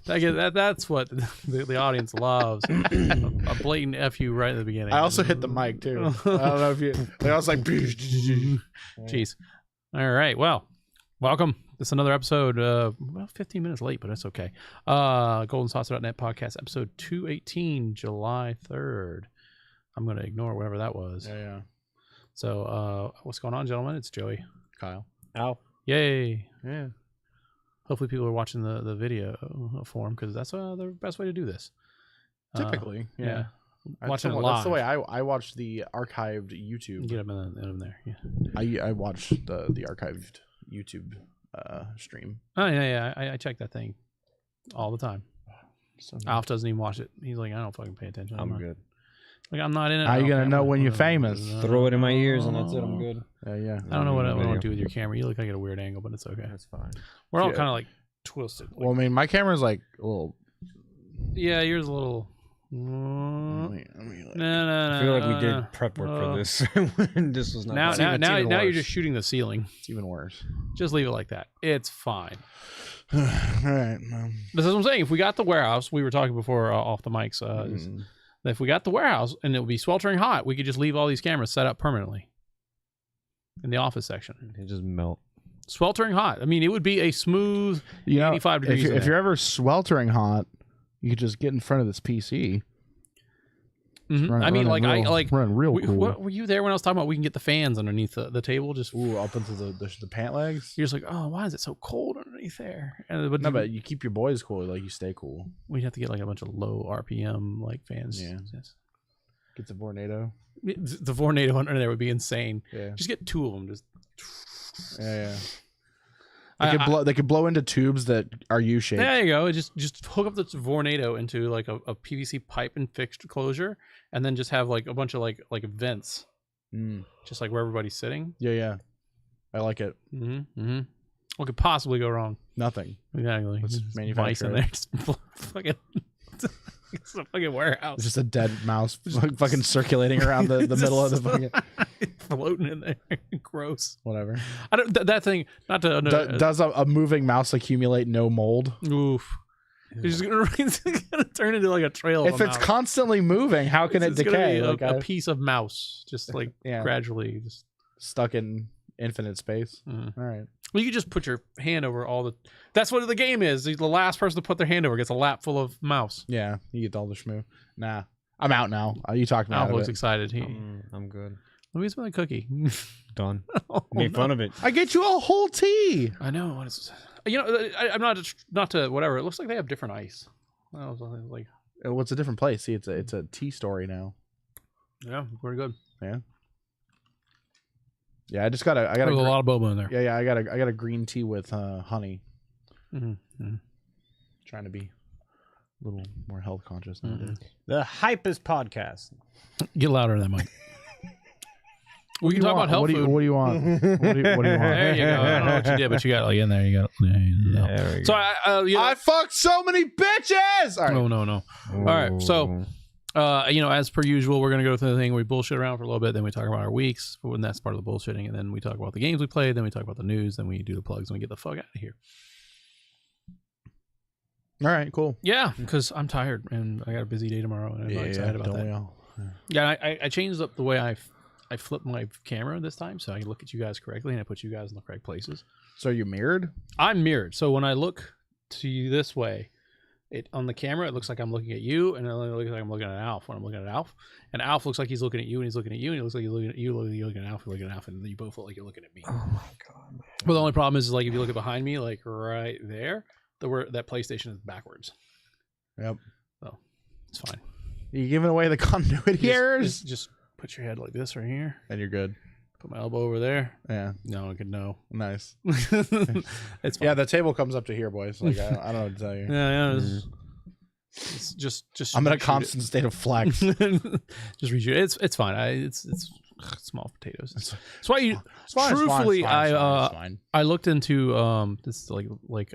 That's what the audience loves. A blatant F you right at the beginning. I also hit the mic too. I don't know if you. I was like, jeez. All right. Well, welcome. This is another episode. 15 minutes late, but it's okay. GoldenSaucer.net podcast, episode 218, July 3rd. I'm going to ignore whatever that was. Yeah. So, what's going on, gentlemen? It's Joey. Kyle. Al. Yay. Yeah. Hopefully people are watching the video form because that's the best way to do this. Typically, yeah. Watching it live. That's the way I watch the archived YouTube. Get them in there. Yeah. I watch the archived YouTube stream. Oh yeah. I check that thing all the time. So Alf doesn't even watch it. He's like, I don't fucking pay attention. I'm good. Like I'm not in it. How you gonna know when you're famous? Throw it in my ears and that's it. I'm good. Yeah. I don't know what I want to do with your camera. You look like at a weird angle, but it's okay. That's fine. We're all kind of like twisted. Like, Well, I mean, my camera's like a little. Yeah, yours a little. No. I feel like we did prep work for this. This was not. Now you're just shooting the ceiling. It's even worse. Just leave it like that. It's fine. All right. This is what I'm saying. If we got the warehouse, we were talking before off the mics. If we got the warehouse and it would be sweltering hot, we could just leave all these cameras set up permanently in the office section. They just melt. Sweltering hot. I mean, it would be a smooth 85 degrees. If you're ever sweltering hot, you could just get in front of this PC. Mm-hmm. Run real cool. What, were you there when I was talking about we can get the fans underneath the table? Just up into the pant legs. You're just like, oh, why is it so cold underneath there? But you keep your boys cool, like you stay cool. We'd have to get like a bunch of low RPM like fans. Yeah. Get the Vornado. The Vornado under there would be insane. Yeah. Just get two of them. Just yeah. They could blow into tubes that are U-shaped. There you go. Just hook up the Vornado into like a PVC pipe and fixed closure, and then just have like a bunch of like vents, just like where everybody's sitting. Yeah. I like it. What could possibly go wrong? Nothing. Exactly. Let's just manufacture in there. Just fucking. It's a fucking warehouse. It's just a dead mouse fucking circulating around the middle of the fucking floating in there. Gross. Whatever. I don't. That thing. Not to. Does a moving mouse accumulate no mold? Oof. It's gonna turn into like a trail. If it's constantly moving, how can it decay? Like a piece of mouse, just like gradually, just stuck in infinite space. All right. Well, you just put your hand over all the. That's what the game is. The last person to put their hand over gets a lap full of mouse. Yeah, you get all the schmoo. Nah, I'm out now. You talking about? Alf looks excited. I'm good. Let me smell a cookie. Done. Make fun of it. I get you a whole tea. I know. I'm not to whatever. It looks like they have different ice. I was like, what's a different place? See, it's a tea story now. Yeah, pretty good. Yeah. Yeah, I got a lot of boba in there. Yeah, I got a green tea with honey. Trying to be a little more health conscious nowadays. The Hypest podcast. Get louder than that mic. We can talk about health food. What do you want? What do you want? There you go. I don't know what you did, but you got like in there. You got. There we go. So I fucked so many bitches. All right. No. All right. So. As per usual, we're going to go through the thing. We bullshit around for a little bit. Then we talk about our weeks. When that's part of the bullshitting. And then we talk about the games we played. Then we talk about the news. Then we do the plugs. And we get the fuck out of here. All right, cool. Yeah, because I'm tired. And I got a busy day tomorrow. And I'm not excited about that. Yeah, I changed up the way I flip my camera this time. So I can look at you guys correctly. And I put you guys in the correct places. So you're mirrored? I'm mirrored. So when I look to you this way, on the camera, it looks like I'm looking at you, and it looks like I'm looking at Alf when I'm looking at Alf. And Alf looks like he's looking at you, and he's looking at you, and it looks like he's looking at you, you're looking at Alf, you're looking at Alf, and you both look like you're looking at me. Oh my god! Man. Well, the only problem is like if you look at behind me, like right there, that PlayStation is backwards. Yep. So it's fine. You're giving away the continuity errors. Just put your head like this right here, and you're good. Put my elbow over there. Yeah. No, I could know. Nice. It's fine. Yeah, the table comes up to here, boys. Like I don't know what to tell you. Yeah. It's just. I'm in a constant state of flex. Just reshoot it. It's fine. It's small potatoes. It's why you. It's fine, truthfully, it's fine. I looked into this like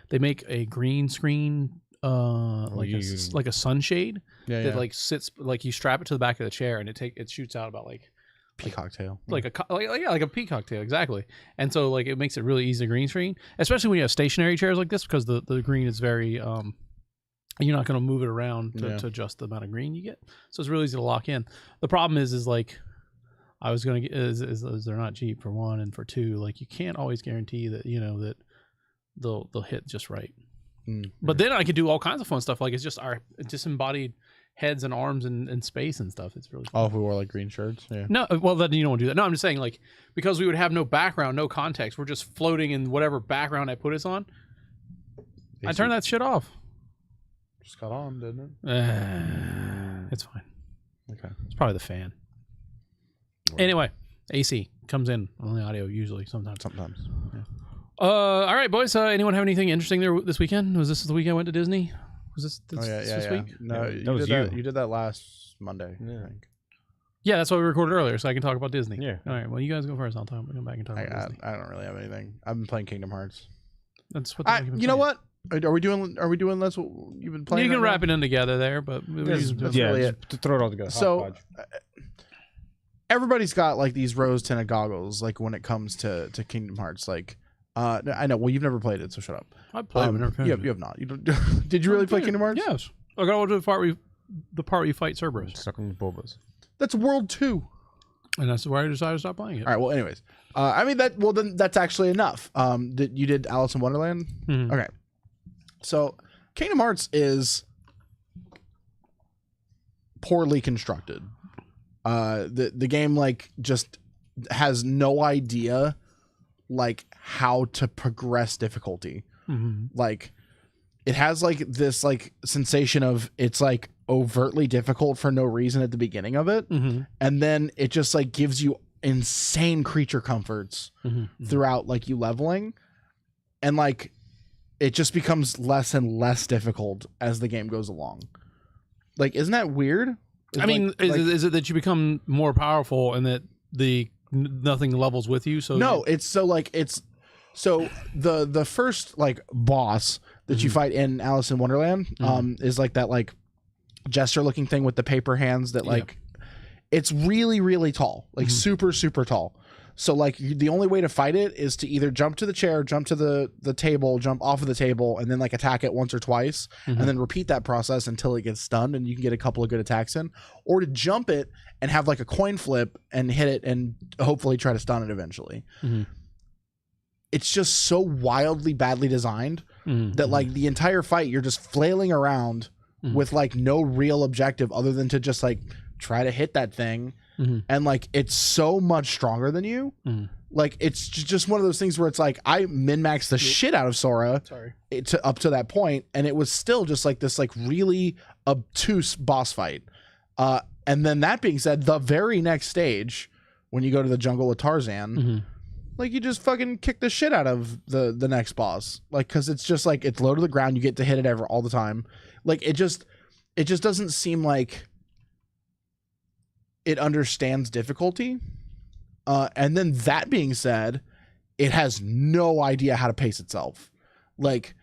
they make a green screen like a sunshade that like sits like you strap it to the back of the chair and it shoots out about like peacock tail, like a peacock tail, exactly. And so like it makes it really easy to green screen, especially when you have stationary chairs like this, because the green is very you're not going to move it around to adjust the amount of green you get. So it's really easy to lock in. The problem is like I was going to get is they're not cheap for one, and for two, like you can't always guarantee that that they'll hit just right. But then I could do all kinds of fun stuff. Like it's just our disembodied heads and arms and space and stuff. It's really fun. Oh, if we wore like green shirts, yeah. No, well then you don't do that. No, I'm just saying like because we would have no background, no context. We're just floating in whatever background I put us on. I turn that shit off. Just got on, didn't it? It's fine. Okay. It's probably the fan. Anyway, AC comes in on the audio usually sometimes. Yeah. All right, boys. Anyone have anything interesting there this weekend? Was this the week I went to Disney? Was this week? No, you did that last Monday. Yeah. I think. Yeah, that's why we recorded earlier, so I can talk about Disney. Yeah. All right. Well, you guys go first. I'll come back and talk about Disney. I don't really have anything. I've been playing Kingdom Hearts. That's what. You know what? Are we doing? That's what you've been playing? You can wrap it in together there, but that's really it. To throw it all together. So everybody's got like these rose-tinted goggles, like when it comes to Kingdom Hearts, like. I know. Well, you've never played it, so shut up. I played it. You have not. You don't, did you really play Kingdom Hearts? Yes. I got to the part where you fight Cerberus. Stuck on the Bulbas. That's World 2. And that's why I decided to stop playing it. All right. Well, anyways, I mean that. Well, then that's actually enough. You did Alice in Wonderland. Mm-hmm. Okay. So Kingdom Hearts is poorly constructed. The game like just has no idea like how to progress difficulty. Like it has like this like sensation of it's like overtly difficult for no reason at the beginning of it, and then it just like gives you insane creature comforts throughout like you leveling, and like it just becomes less and less difficult as the game goes along. Like, isn't that weird? Is it that you become more powerful and that nothing levels with you? So no, it's so like it's so the first like boss that you fight in Alice in Wonderland is like that like jester looking thing with the paper hands that like it's really really tall, like super super tall. So like the only way to fight it is to either jump to the chair, jump to the table, jump off of the table, and then like attack it once or twice, and then repeat that process until it gets stunned and you can get a couple of good attacks in, or to jump it and have like a coin flip and hit it and hopefully try to stun it eventually. It's just so wildly badly designed that like the entire fight you're just flailing around with like no real objective other than to just like try to hit that thing. And like it's so much stronger than you. Like it's just one of those things where it's like I min-maxed the shit out of Sora up to that point, and it was still just like this like really obtuse boss fight. And then that being said, the very next stage when you go to the jungle with Tarzan, like you just fucking kick the shit out of the next boss, like because it's just like it's low to the ground, you get to hit it all the time. Like it just doesn't seem like it understands difficulty. And then that being said, it has no idea how to pace itself. Like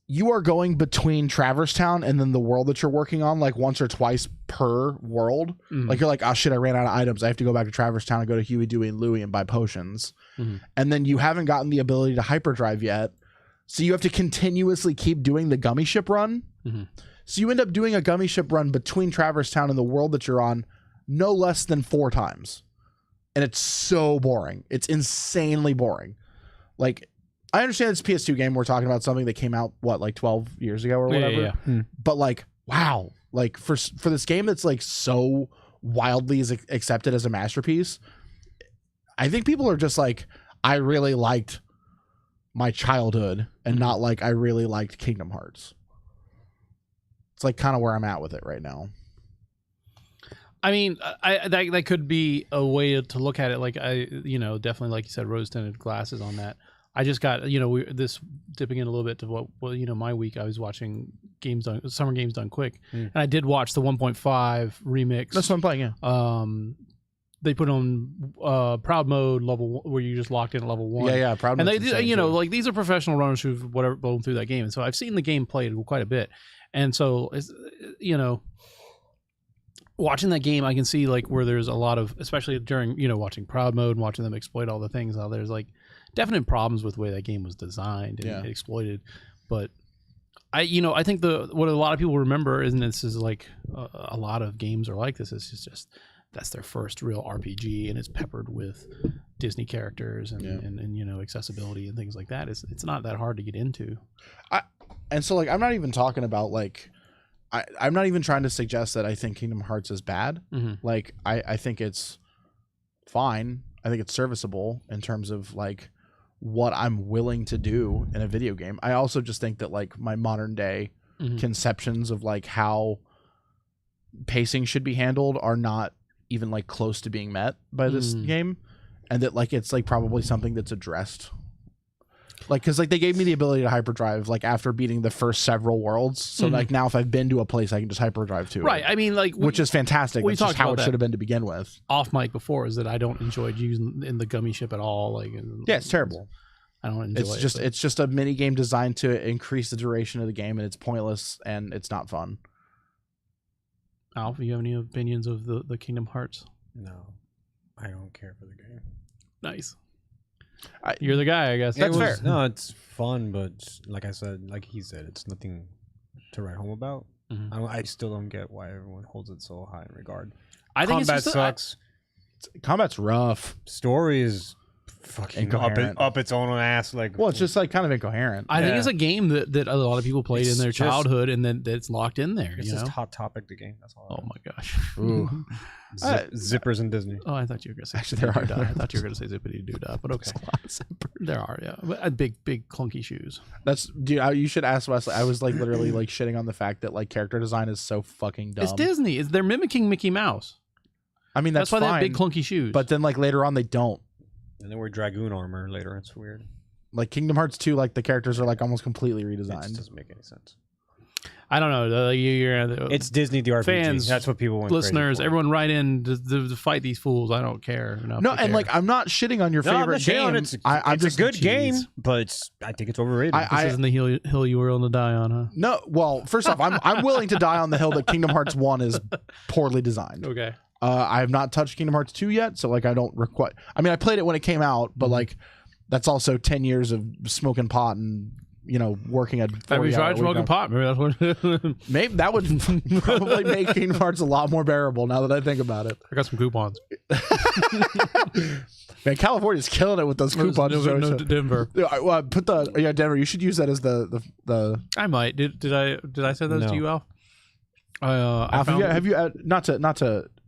you are going between Traverse Town and then the world that you're working on like once or twice per world. Like you're like, oh shit, I ran out of items. I have to go back to Traverse Town and go to Huey, Dewey, and Louie and buy potions. And then you haven't gotten the ability to hyperdrive yet. So you have to continuously keep doing the gummy ship run. So you end up doing a gummy ship run between Traverse Town and the world that you're on no less than 4 times. And it's so boring. It's insanely boring. Like, I understand it's a PS2 game. We're talking about something that came out, what, like 12 years ago or whatever? But, like, wow. Like, for this game that's, like, so wildly accepted as a masterpiece, I think people are just like, I really liked my childhood and not like I really liked Kingdom Hearts. It's, like, kind of where I'm at with it right now. I mean, that could be a way to look at it. Like definitely, like you said, rose-tinted glasses on that. I just got, this dipping in a little bit to my week. I was watching Summer Games Done Quick, and I did watch the 1.5 remix. That's what I'm playing. Yeah. They put on Proud Mode level where you just locked in at level 1. Yeah, Proud Mode. And they, like these are professional runners who've blown through that game, and so I've seen the game played quite a bit, and so it's, watching that game, I can see like where there's a lot of, especially during watching Proud Mode and watching them exploit all the things. How there's like definite problems with the way that game was designed and exploited. But I think what a lot of people remember is, and this is like a lot of games are like this. It's just that's their first real RPG, and it's peppered with Disney characters and accessibility and things like that. It's not that hard to get into. And so like I'm not even talking about like. I'm not even trying to suggest that I think Kingdom Hearts is bad. Mm-hmm. Like, I think it's fine. I think it's serviceable in terms of, like, what I'm willing to do in a video game. I also just think that, like, my modern day conceptions of, like, how pacing should be handled are not even, like, close to being met by this game. And that, like, it's, like, probably something that's addressed. Like, because like they gave me the ability to hyperdrive like after beating the first several worlds, so like now if I've been to a place, I can just hyperdrive to. Right. I mean, like, which is fantastic. That's just how it should have been to begin with. Off mic before is that I don't enjoy using in the gummy ship at all. Like, yeah, it's terrible. I don't enjoy it. It's just a mini game designed to increase the duration of the game, and it's pointless and it's not fun. Alf, do you have any opinions of the Kingdom Hearts? No, I don't care for the game. Nice. You're the guy, I guess. That's fair. No, it's fun, but like I said, like he said, it's nothing to write home about. I still don't get why everyone holds it so high in regard. I think combat sucks. Combat's rough. Story is fucking up its own ass. Like, well, it's just like kind of incoherent. I think it's a game that a lot of people played in their childhood, and then it's locked in there. It's just Hot Topic the game. That's all. Oh my gosh. Ooh. Zippers and Disney. Oh, I thought you were gonna say. Actually, there are. I thought you were gonna say Zippity Doo Dah, but okay. There are, yeah. But big clunky shoes. That's dude. You should ask Wesley. I was like literally like shitting on the fact that like character design is so fucking dumb. It's Disney. They're mimicking Mickey Mouse. I mean, that's why fine, they have big clunky shoes. But then like later on they don't. And they wear Dragoon armor later. It's weird. Like Kingdom Hearts 2, like the characters are like almost completely redesigned. It doesn't make any sense. I don't know. It's Disney the RPG. Fans, that's what people want. Listeners, everyone write in to fight these fools. I don't care. No, and like I'm not shitting on your favorite game. It's a good game, but I think it's overrated. This isn't the hill you were willing to die on, huh? No. Well, first off, I'm willing to die on the hill that Kingdom Hearts 1 is poorly designed. Okay. I have not touched Kingdom Hearts 2 yet, so like I don't require. I mean, I played it when it came out, but like that's also 10 years of smoking pot and working at. Have you tried smoking pot? Maybe that's what. Maybe that would probably make Kingdom Hearts a lot more bearable now that I think about it. I got some coupons. Man, California's killing it with those coupons. No, Denver. Put Denver. You should use that as the. I might. Did I say those to you, Alf? Alf, have you not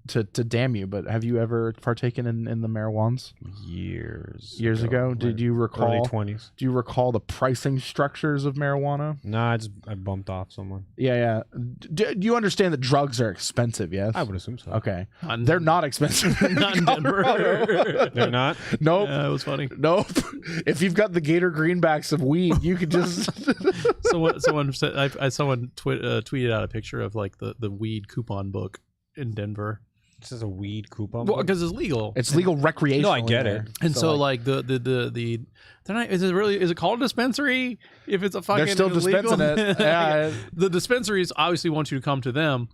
to damn you, but have you ever partaken in the marijuans? Years ago? Did you recall? Early 20s. Do you recall the pricing structures of marijuana? Nah, I bumped off someone. Yeah. Do you understand that drugs are expensive? Yes, I would assume so. Okay, they're not expensive. Not in Denver. They're not. Nope. Yeah, it was funny. Nope. If you've got the Gator greenbacks of weed, you could just. Someone said someone tweeted out a picture of like the weed coupon book in Denver. This is a weed coupon. Well, because it's legal. It's legal recreational. No, I get it. And so like the they're not, is it called a dispensary? If it's a fucking they're still illegal? dispensing it. Yeah. The dispensaries obviously want you to come to them,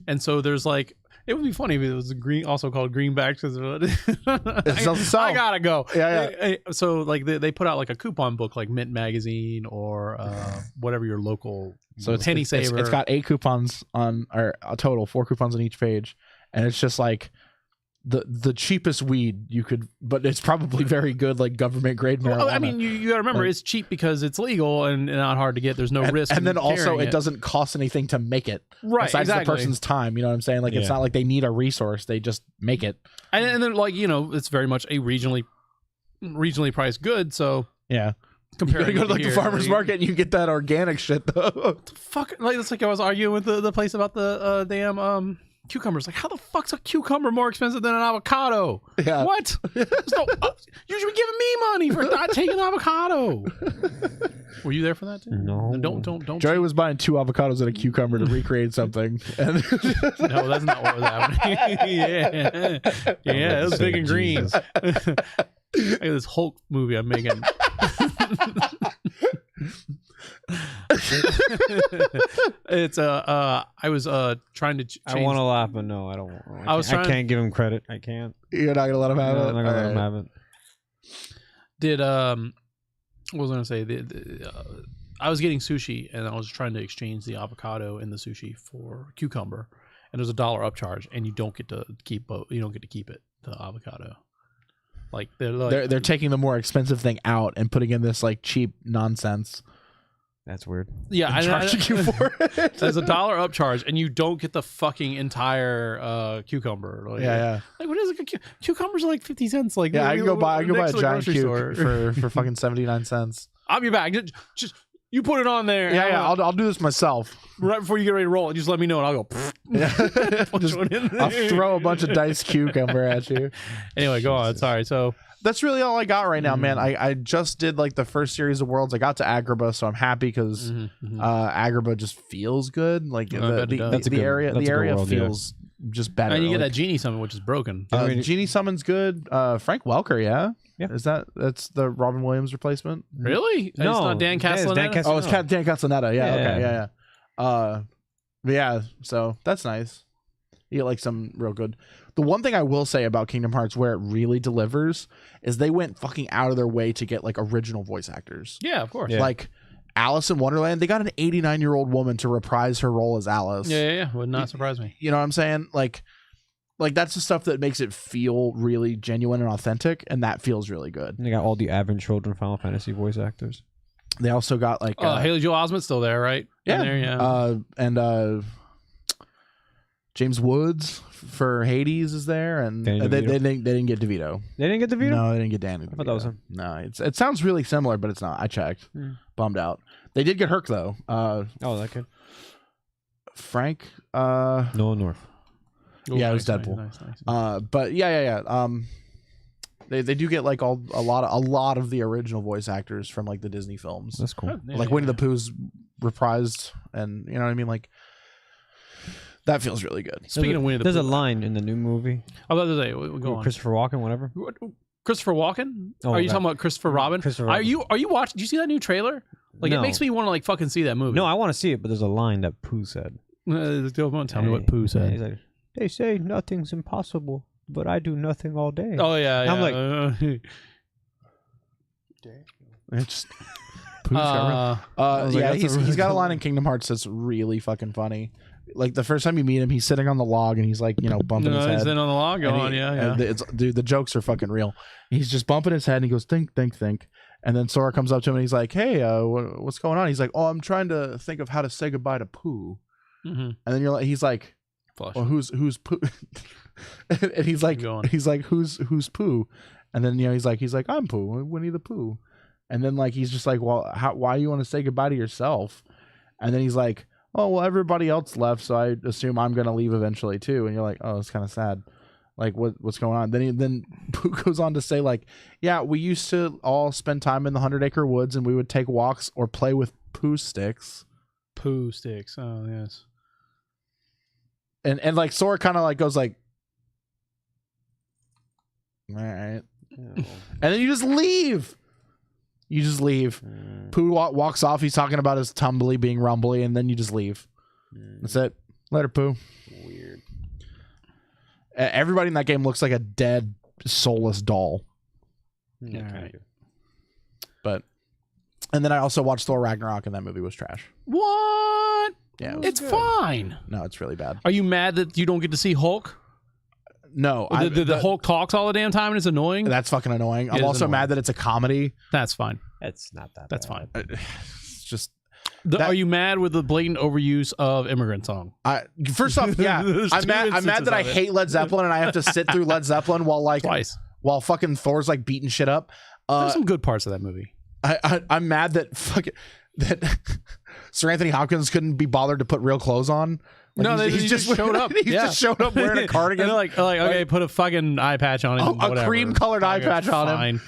and so there's like. It would be funny if it was also called greenbacks. I gotta go. Yeah. So like they put out like a coupon book, like Mint Magazine or whatever your local penny saver. It's got 8 coupons on, or a total 4 coupons on each page, and it's just like the cheapest weed you could, but it's probably very good, like government grade marijuana. Well, I mean, you gotta remember it's cheap because it's legal and not hard to get. There's no risk, and then also it doesn't cost anything to make it, right? Besides the person's time. You know what I'm saying? Like it's not like they need a resource; they just make it. And then like it's very much a regionally priced good. So yeah. Comparing you go to like the farmer's market and you get that organic shit though. Fuck, like it's like I was arguing with the place about the damn cucumbers. Like, how the fuck's a cucumber more expensive than an avocado? Yeah. What? You should be giving me money for not taking avocado. Were you there for that too? No. Don't. Joey was buying 2 avocados and a cucumber to recreate something. And no, that's not what was happening. yeah, it was big and green. Look at this Hulk movie I'm making. It's I was trying to. I want to laugh, but no, I don't. I can't give him credit. I can't. You're not gonna let him have it. I'm not gonna let him have it. Did what was I gonna say? I was getting sushi and I was trying to exchange the avocado in the sushi for cucumber, and there's $1 upcharge, and you don't get to keep both. You don't get to keep it, the avocado. Like they're taking the more expensive thing out and putting in this like cheap nonsense. That's weird. Yeah, charging you for it. There's $1 upcharge, and you don't get the fucking entire cucumber. Like, yeah. Like what is it? Cucumbers are like 50 cents. Like I can go buy a giant cuke store. for fucking 79 cents. I'll be back. Just you put it on there. Yeah. I'll do this myself. Right before you get ready to roll it, just let me know, and I'll go. I'll throw a bunch of diced cucumber at you. Anyway, go on. Sorry. So that's really all I got right now, man. I just did like the first series of Worlds. I got to Agrabah, so I'm happy because Agrabah just feels good. Like the area feels just better. And you get that Genie Summon, which is broken. Genie Summon's good. Frank Welker, yeah. That's the Robin Williams replacement. Really? No, it's not Dan Castellaneta. Oh, it's Dan Castellaneta. Yeah. Okay. Yeah. So that's nice. You get like some real good. The one thing I will say about Kingdom Hearts where it really delivers is they went fucking out of their way to get like original voice actors. Yeah, of course. Yeah. Like Alice in Wonderland, they got an 89-year-old woman to reprise her role as Alice. Yeah. Would not surprise me. You know what I'm saying? Like that's the stuff that makes it feel really genuine and authentic, and that feels really good. And they got all the Advent Children Final Fantasy voice actors. They also got like Haley Joel Osment's still there, right? Yeah. And James Woods for Hades is there, and they didn't get DeVito. They didn't get DeVito? No, they didn't get Danny DeVito. I thought that was him. No, it sounds really similar, but it's not. I checked. Bummed out. They did get Herc though. That kid. Frank. Noah North. Yeah, it was Deadpool. Nice. But yeah. They do get like a lot of the original voice actors from like the Disney films. That's cool. Like Winnie the Pooh's reprised, and you know what I mean. Like that feels really good. Speaking of Winnie the Pooh, there's a line in the new movie. I was about to say, go on. Christopher Walken, whatever. Christopher Walken? Oh, are you talking about Christopher Robin? Christopher Are you watching? Did you see that new trailer? Like No. It makes me want to like fucking see that movie. No, I want to see it, but there's a line that Pooh said. Tell me what Pooh said. He's like, they say nothing's impossible, but I do nothing all day. Oh yeah. I'm like, It's just he's got a line in Kingdom Hearts that's really fucking funny. Like the first time you meet him, he's sitting on the log and he's like, bumping his head. He's sitting on the log. Go on, yeah. Dude, the jokes are fucking real. He's just bumping his head and he goes, think. And then Sora comes up to him and he's like, hey, what's going on? He's like, oh, I'm trying to think of how to say goodbye to Pooh. And then he's like, Flush. well, who's Pooh? And he's like, who's Pooh? And then he's like, I'm Pooh, Winnie the Pooh. And then like he's just like, well, why do you want to say goodbye to yourself? And then he's like, oh well, everybody else left, so I assume I'm gonna leave eventually too. And you're like, oh, it's kind of sad. Like what's going on? Then Pooh goes on to say like, yeah, we used to all spend time in the 100-acre woods and we would take walks or play with Pooh sticks. Pooh sticks. Oh yes. And like Sora kind of like goes like, all right. And then you just leave. Pooh walks off. He's talking about his tumbly being rumbly, and then you just leave. That's it. Later, Pooh. Weird. Everybody in that game looks like a dead, soulless doll. Yeah, All right. But, and then I also watched Thor Ragnarok, and that movie was trash. What? Yeah, It's fine. No, it's really bad. Are you mad that you don't get to see Hulk? No, The Hulk talks all the damn time and it's annoying. That's fucking annoying. I'm also mad that it's a comedy. That's fine. It's not that. That's bad. fine. It's just. Are you mad with the blatant overuse of Immigrant Song? First off, yeah, I'm mad that I hate Led Zeppelin and I have to sit through Led Zeppelin while fucking Thor's like beating shit up. There's some good parts of that movie. I'm mad that that Sir Anthony Hopkins couldn't be bothered to put real clothes on. Like he just showed up. He just showed up wearing a cardigan. And like okay, put a fucking eye patch on him. A cream colored eye patch on him.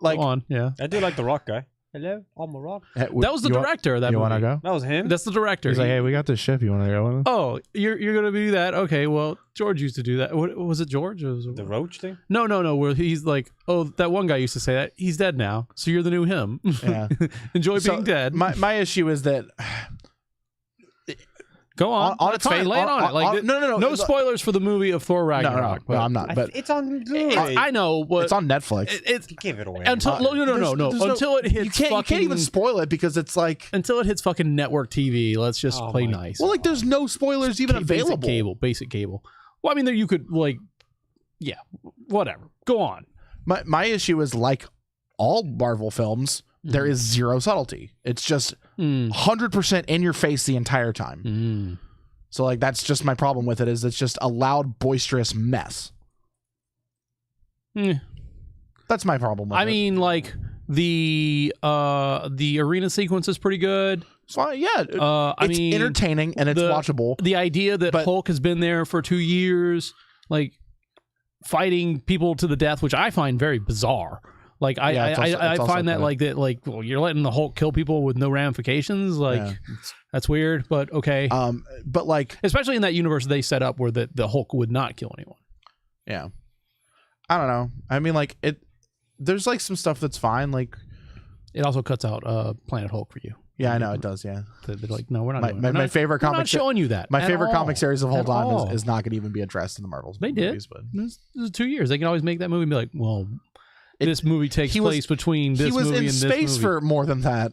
Like, go on, yeah. I do like the Rock guy. Hello, I'm a rock. Hey, That was the director of that You movie. want to go? That was him. That's the director. He's like, hey, we got this ship. You want to go with us? Oh, you're gonna do that? Okay, well, George used to do that. What was it, George? Or was it, The roach thing. no. Where he's like, oh, that one guy used to say that. He's dead now, so you're the new him. Yeah. Enjoy So, being dead. My issue is that Go on. on its Fine, face, lay it on it. Like, no, spoilers for the movie of Thor Ragnarok. no, I'm not. But It's on good. I know, but it's on Netflix. It's Give it away. until no. There's Until it hits you fucking. can't even spoil it because it's like, until it hits fucking network TV. Let's just Oh play my nice. well, like there's no spoilers even available. Basic cable. Well, I mean, there you could like, yeah, whatever. Go on. My issue is like all Marvel films, there is zero subtlety. It's just 100% in your face the entire time. So like that's just my problem with it. Is it's just a loud, boisterous mess. That's my problem with it. I mean, like the arena sequence is pretty good. So, yeah, I it's mean, entertaining and it's watchable. The idea that Hulk has been there for 2 years, like fighting people to the death, which I find very bizarre. Like I find that well, you're letting the Hulk kill people with no ramifications. Like that's weird, but okay. But like, especially in that universe they set up where the Hulk would not kill anyone. Yeah, I don't know. I mean, like there's like some stuff that's fine. Like it also cuts out Planet Hulk for you. Yeah, I know it does. Yeah, they're like, no, we're not. My favorite comic. We're not showing you that. My favorite comic series of all time is not going to even be addressed in the Marvels. They movies, did. But this is 2 years. They can always make that movie and be like, well, this movie takes place between this movie and this movie. He was in space for more than that.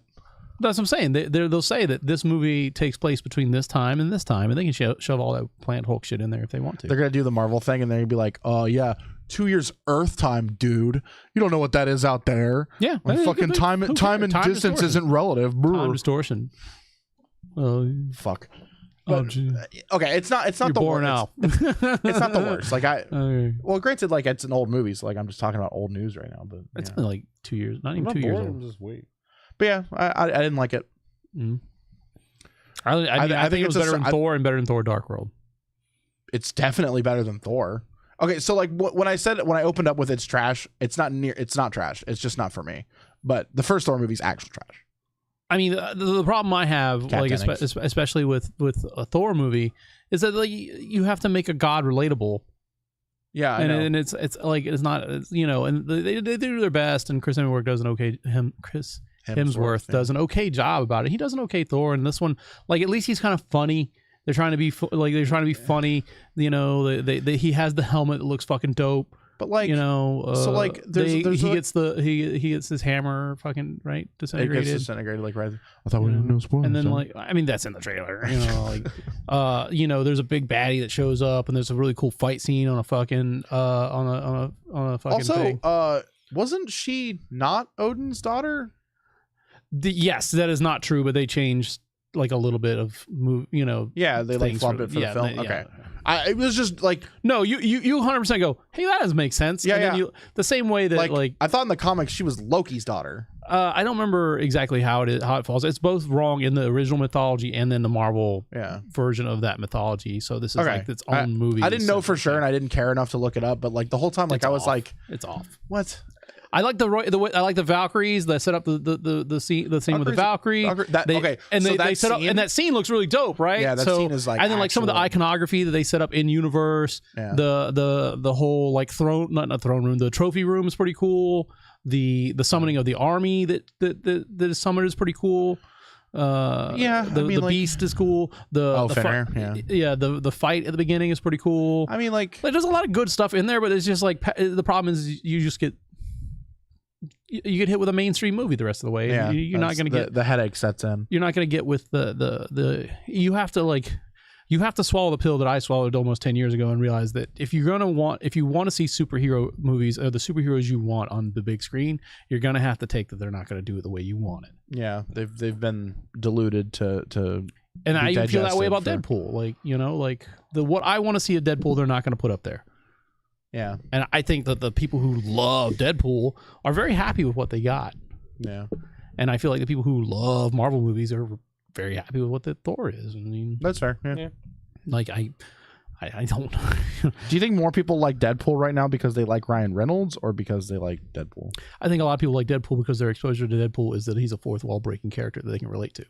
That's what I'm saying. They'll say that this movie takes place between this time, and they can shove all that Planet Hulk shit in there if they want to. They're gonna do the Marvel thing, and they're gonna be like, "Oh yeah, 2 years Earth time, dude. You don't know what that is out there. Yeah, like, fucking time and distance distortion. Isn't relative. Brr. Time distortion. Fuck. But, okay, it's not You're the worst. Out. It's not the worst. Like well, granted, like it's an old movie, so like I'm just talking about old news right now. But it's been like 2 years, not even 2 years old. Just wait. But yeah, I didn't like it. I think it was better than Thor and better than Thor: Dark World. It's definitely better than Thor. Okay, so like when I opened up with it's trash, it's not trash. It's just not for me. But the first Thor movie's actual trash. I mean, the problem I have, like especially with a Thor movie, is that like you have to make a god relatable. Yeah, and it's like it's not, and they do their best, and Chris Hemsworth does an okay Hemsworth does an okay job about it. He does an okay Thor, and this one, like at least he's kind of funny. They're trying to be funny. He has the helmet that looks fucking dope. But like, so like he gets his hammer fucking right disintegrated. It gets disintegrated like right. I thought we didn't know spoilers. And then like, I mean, that's in the trailer. There's a big baddie that shows up, and there's a really cool fight scene on a fucking on a fucking also, thing. Wasn't she not Odin's daughter? Yes, that is not true, but they changed like a little bit of Yeah, they like flubbed it for the film. Okay. It was just like, no, you 100% go, hey, that doesn't make sense. Yeah, and then the same way that like I thought in the comics she was Loki's daughter. I don't remember exactly how it falls. It's both wrong in the original mythology and then the Marvel version of that mythology. So this is like its own movie. I didn't know for sure, and I didn't care enough to look it up. But like the whole time, like I was like, it's off. What? I like I like the Valkyries that set up the scene with the Valkyrie. They set up, and that scene looks really dope, right? Yeah, that scene is like, and then like some of the iconography that they set up in universe. Yeah. The whole like not throne room, the trophy room is pretty cool. The summoning of the army that is summoned is pretty cool. The beast is cool. The fight at the beginning is pretty cool. I mean, like there's a lot of good stuff in there, but it's just like the problem is you just get. You get hit with a mainstream movie the rest of the way. Yeah, you're not going to get the headache sets in. You're not going to get with the you have to swallow the pill that I swallowed almost 10 years ago and realize that if you want to see superhero movies or the superheroes you want on the big screen, you're going to have to take that they're not going to do it the way you want it. Yeah, they've been diluted to. And I even feel that way about Deadpool. Like what I want to see a Deadpool, they're not going to put up there. Yeah. And I think that the people who love Deadpool are very happy with what they got. Yeah. And I feel like the people who love Marvel movies are very happy with what the Thor is. I mean, that's fair. Yeah. Like I don't. Do you think more people like Deadpool right now because they like Ryan Reynolds or because they like Deadpool? I think a lot of people like Deadpool because their exposure to Deadpool is that he's a fourth wall breaking character that they can relate to.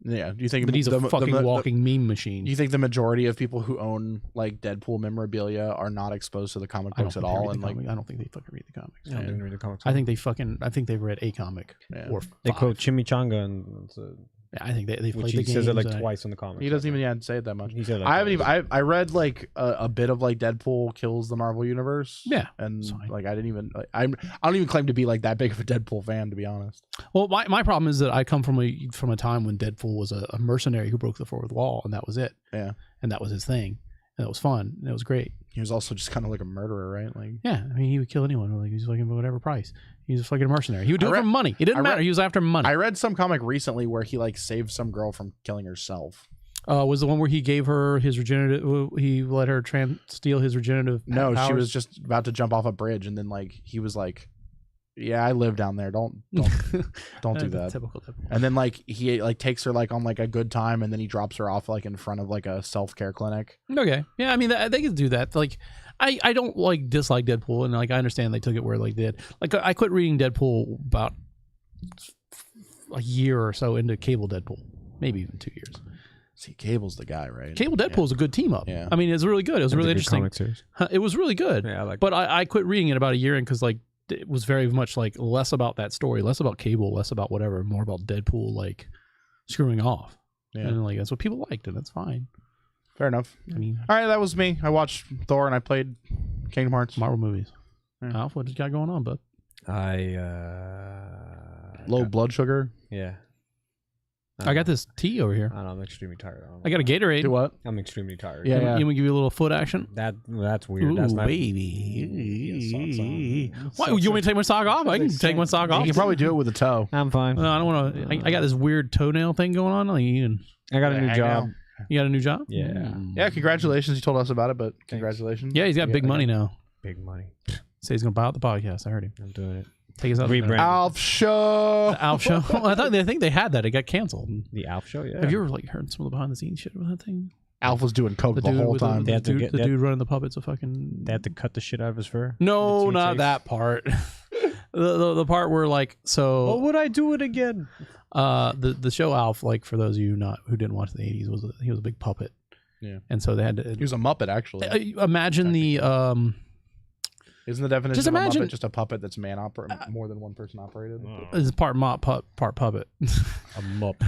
Yeah. Do you think That he's a fucking walking meme machine? Do you think the majority of people who own like Deadpool memorabilia are not exposed to the comic books at all? And like, I don't think they fucking read the comics. I didn't read the comics. I think they've read a comic or they 5. quote Chimichanga and I think they played which the he game. says it like twice in the comics. he doesn't even say it that much. He said it like I haven't twice. even. I read like a bit of like Deadpool kills the Marvel universe. Yeah, and fine. like I didn't even. I don't even claim to be like that big of a Deadpool fan, to be honest. Well, my problem is that I come from a time when Deadpool was a mercenary who broke the fourth wall, and that was it. Yeah, and that was his thing, and it was fun, and it was great. He was also just kind of like a murderer, right? Like, yeah, I mean, he would kill anyone. Like he's fucking for whatever price. He's a fucking mercenary. He would do it for money. It didn't matter. He was after money. I read some comic recently where he like saved some girl from killing herself. Was the one where he gave her his regenerative? He let her steal his regenerative. No, powers? she was just about to jump off a bridge, and then like he was like, "Yeah, I live down there. Don't do that." Typical. And then like he like takes her like on like a good time, and then he drops her off like in front of like a self-care clinic. Okay, yeah, I mean they could do that. Like, I don't like dislike Deadpool, and like I understand they took it where they did. Like I quit reading Deadpool about a year or so into Cable Deadpool, maybe even 2 years. See, Cable's the guy, right? Cable Deadpool is a good team up. Yeah. I mean, it's really good. It was really interesting. Comic series. It was really good. Yeah, I like. But I quit reading it about a year in because like it was very much like less about that story, less about Cable, less about whatever, more about Deadpool like screwing off. Yeah. And like that's what people liked, and that's fine. Fair enough. I mean, All right, that was me. I watched Thor and I played Kingdom Hearts. Marvel movies. Yeah. Alpha, what you got going on, bud? Low blood sugar. Yeah. I got this tea over here. I don't know, I'm extremely tired. I got a Gatorade. Do what? I'm extremely tired. Yeah. You want me to give you a little foot action? That's weird. Ooh, That's not baby. Why, you want me to take my sock off? I can take my sock You off. can probably do it with a toe. I'm fine. No, I don't want to. I got this weird toenail thing going on. Like, you I got a new Hang job. out. got a new job? Yeah. Yeah, congratulations. You told us about it, but congratulations. Yeah, he's got big money now. Big money. Say he's gonna buy out the podcast. I heard him. I'm doing it. Take us out. Rebrand. Alf Show. The Alf show. Well, I think they had that. It got canceled. The Alf Show, yeah. Have you ever like heard some of the behind the scenes shit with that thing? Alf was doing coke the whole with time. The, They had to dude, get the that- dude running the puppets. A fucking. They had to cut the shit out of his fur. No, The two not takes. that part. the part where like so. Oh, would I do it again? The show Alf, like for those of you who didn't watch the 80s, he was a big puppet. Yeah. And so they had to He was a Muppet, actually. imagine the Isn't the definition just of imagine- a Muppet just a puppet that's more than one person operated? is part mop part puppet. A mup.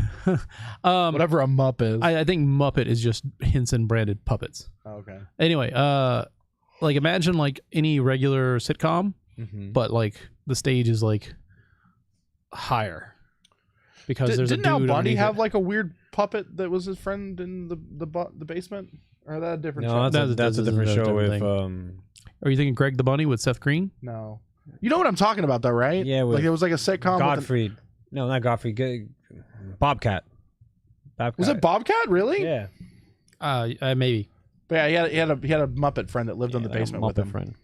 Whatever a Mupp is. I think Muppet is just Henson branded puppets. Oh, okay. Anyway, like imagine like any regular sitcom, Mm-hmm. but like the stage is like higher because there's Didn't a Al dude Bundy underneath have it. like a weird puppet that was his friend in the basement? Or that a different No, show? that's a different show with thing. Are you thinking Greg the Bunny with Seth Green? No. You know what I'm talking about, though, right? Yeah, with like it was like a sitcom. Godfrey. No, not Godfrey. Bobcat. Was it Bobcat? Really? Yeah. Maybe. But yeah, he had a Muppet friend that lived in the basement with him. friend.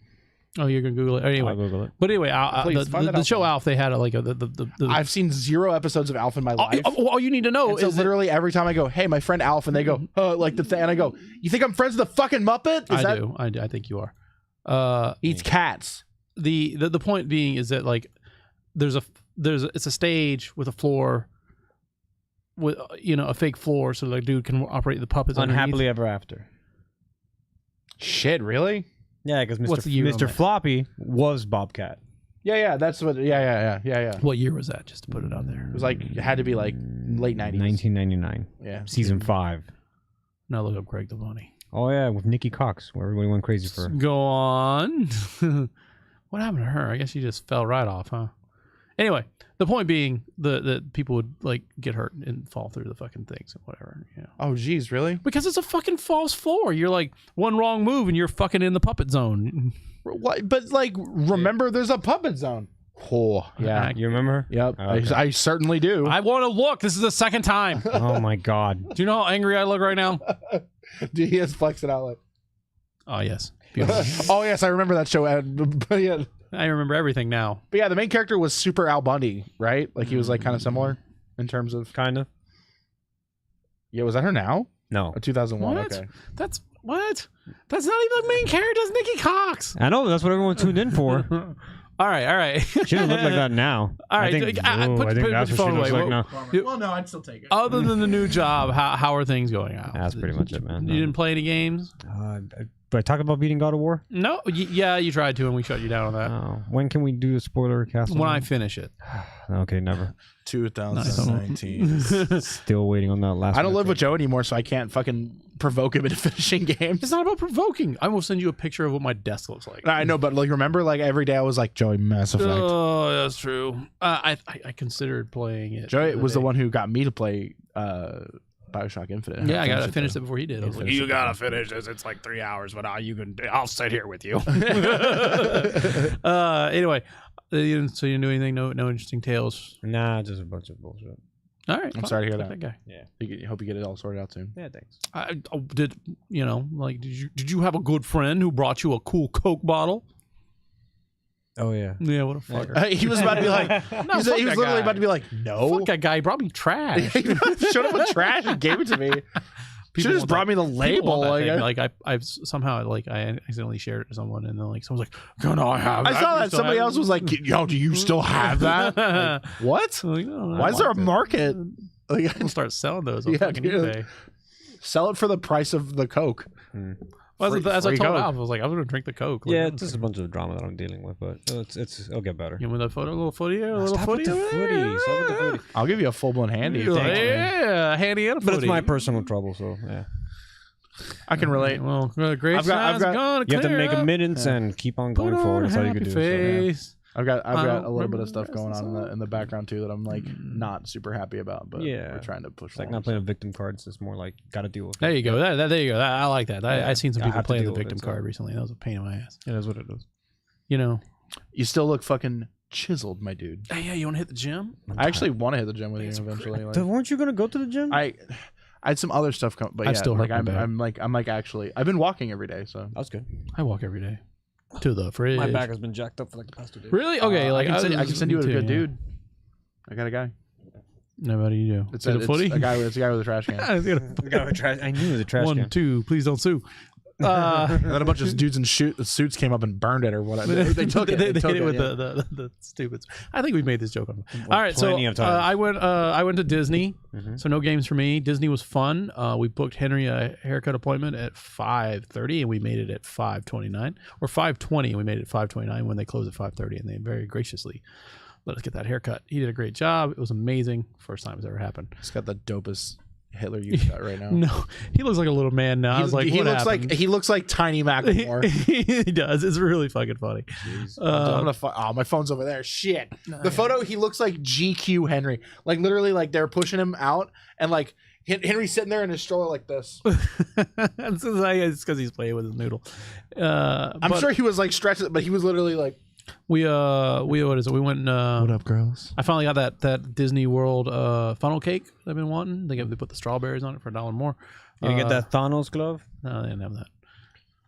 Oh, you're gonna Google it anyway. I'll Google it. But anyway, Please, find that the out show for me. Alf, they had like the I've seen 0 episodes of Alf in my life. all you need to know And so is literally every time I go, "Hey, my friend Alf," and they go, like the thing, and I go, "You think I'm friends with the fucking Muppet?" I think you are. Eats cats. The point being is that like it's a stage with a floor with a fake floor so like dude can operate the puppets Unhappily Ever After. Shit, really? Yeah, because What's the year on Mr. that? Floppy was Bobcat. Yeah. That's what. Yeah. What year was that? Just to put it on there. It was like it had to be like late 90s. 1999. Yeah. Season 5. Now look up Greg the Bunny. Oh, yeah, with Nikki Cox, where everybody went crazy for. Go on. What happened to her? I guess she just fell right off, huh? Anyway, the point being the people would like get hurt and fall through the fucking things and whatever. Yeah. Oh, geez, really? Because it's a fucking false floor. You're like one wrong move and you're fucking in the puppet zone. What? But like, remember, there's a puppet zone. Oh, yeah. You remember her? Yep. Okay. I certainly do. I want to look. This is the second time. Oh, my God. Do you know how angry I look right now? Dude, he has flexed it out like. Oh, yes. Beautiful. Oh yes, I remember that show. But yeah, I remember everything now. but yeah, the main character was super Al Bundy, right? Like he was like kind of similar in terms of. Kind of. Yeah, was that her now? No. 2001. What? Okay. That's what? That's not even the main character. That's Nikki Cox. I know. That's what everyone tuned in for. All right. She doesn't look like that now. All right, I think put that's your what she phone looks away. like now. Well, no, I'd still take it. Other than the new job, how are things going out? That's pretty much it, man. You didn't play any games? But I talked about beating God of War. No. Yeah, you tried to, and we shut you down on that. When can we do a spoiler cast? When I finish it. Okay, never. 2019. Still waiting on that last. I don't live with Joe anymore, so I can't fucking provoke him into finishing games. It's not about provoking. I will send you a picture of what my desk looks like. I know, but like, remember, like every day I was like, Joey, Mass Effect. Oh, that's true. I considered playing it. Joey was the one who got me to play Bioshock Infinite. Yeah, I gotta finish it before he did. I was like, You gotta finish this. It's like 3 hours, but I'll sit here with you. Anyway, so you didn't do anything? No interesting tales. Nah, just a bunch of bullshit. All right, I'm sorry to hear fuck that. guy. Yeah. Hope you get it all sorted out soon. Yeah, thanks. Did you have a good friend who brought you a cool Coke bottle? Oh yeah. Yeah, what a fucker. He was about to be like, No, he was fuck literally that guy. about to be like, no. Fuck that guy. He brought me trash. He showed up with trash and gave it to me. Should have just brought me the label. Like I've somehow I accidentally shared it to someone, and then like someone's like, "Can I have?" I saw that somebody else was like, "Yo, do you still have that?" Like, what? Like, oh, Why is there a market? Like, We'll start selling those on Yeah, fucking dude. eBay. sell it for the price of the Coke. Well, as I free told Coke. Alf, I was like, I'm gonna drink the Coke. Like, Yeah, it's just a bunch of drama that I'm dealing with, but it'll get better. You want a little footy here, a little Stop footy with the over there? footy. Stop with the footy. I'll give you a full blown handy. Yeah, Thanks, man. handy and a But footy. it's my personal trouble, so yeah. I can relate. Well, great. I've got- You have to make amends and keep on going forward. That's all you can do. So, yeah. face. I've got I a don't little bit remember of stuff the going rest of on in the background too that I'm like not super happy about, but Yeah. we're trying to push. It's like forward. not playing a victim card. It's just more like got to deal with it. There you go. There you go. I like that. I seen some I people have to playing the deal with victim it, so. card recently. That was a pain in my ass. It is what it is. You know. You still look fucking chiseled, my dude. Hey, yeah, you want to hit the gym? I actually want to hit the gym with you eventually. Like, Weren't you gonna go to the gym? I had some other stuff come, but I've yeah, still like hurt my back. I'm like actually I've been walking every day, so That was good. I walk every day to the fridge. My back has been jacked up for like the past 2 days. Really? Okay. Like I can send you a me good too, yeah. dude. I got a guy. Nobody you do. It's Is it a footy? It's a guy with a trash can. I knew it was a trash 1, can. 2. Please don't sue. And then a bunch of dudes in suits came up and burned it or whatever. They took it. They took hit it with yeah. the stupids. I think we made this joke on. All right, so plenty of times. I went to Disney. Mhm. So no games for me. Disney was fun. We booked Henry a haircut appointment at 5:30, and we made it at 5:29 or 5:20. And we made it at 5:29 when they closed at 5:30, and they very graciously let us get that haircut. He did a great job. It was amazing. First time it's ever happened. He's got the dopest Hitler you've got right now. No, he looks like a little man now. I was like, he what looks happened? he looks like Tiny Macklemore. He does. It's really fucking funny. I'm gonna my phone's over there. Shit. The photo, he looks like GQ Henry. Like literally, like they're pushing him out, and like Henry's sitting there in his stroller like this. It's because he's playing with his noodle. I'm sure he was like stretching, but he was literally like, we what is it? We went. "What up, girls?" I finally got that Disney World funnel cake I've been wanting. They put the strawberries on it for $1 more. You get that Thanos glove? No, they didn't have that.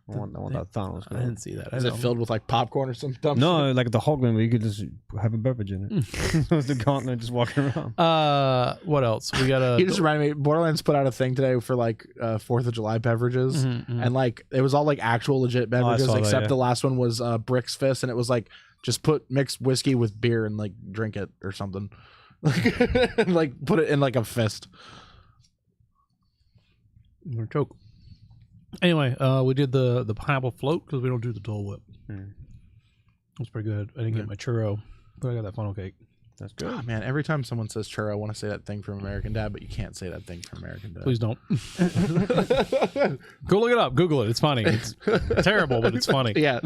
I want that Thanos I glove. didn't see that. Is it filled with like popcorn or some dumb No, like the Hulk one, where you could just have a beverage in it. It was the gauntlet just walking around. What else? We got a. He just reminded me. Borderlands put out a thing today for like 4th of July beverages, and like it was all like actual legit beverages, saw that, except yeah. the last one was Brick's Fist, and it was like just put mixed whiskey with beer and like drink it or something, like put it in like a fist. Or choke. Anyway, we did the pineapple float because we don't do the Dole Whip. It was pretty good. I didn't get my churro, but I got that funnel cake. That's good. Oh, man, every time someone says churro, I want to say that thing from American Dad, but you can't say that thing from American Dad. Please don't. Go look it up. Google it. It's funny. It's terrible, but it's funny. Yeah,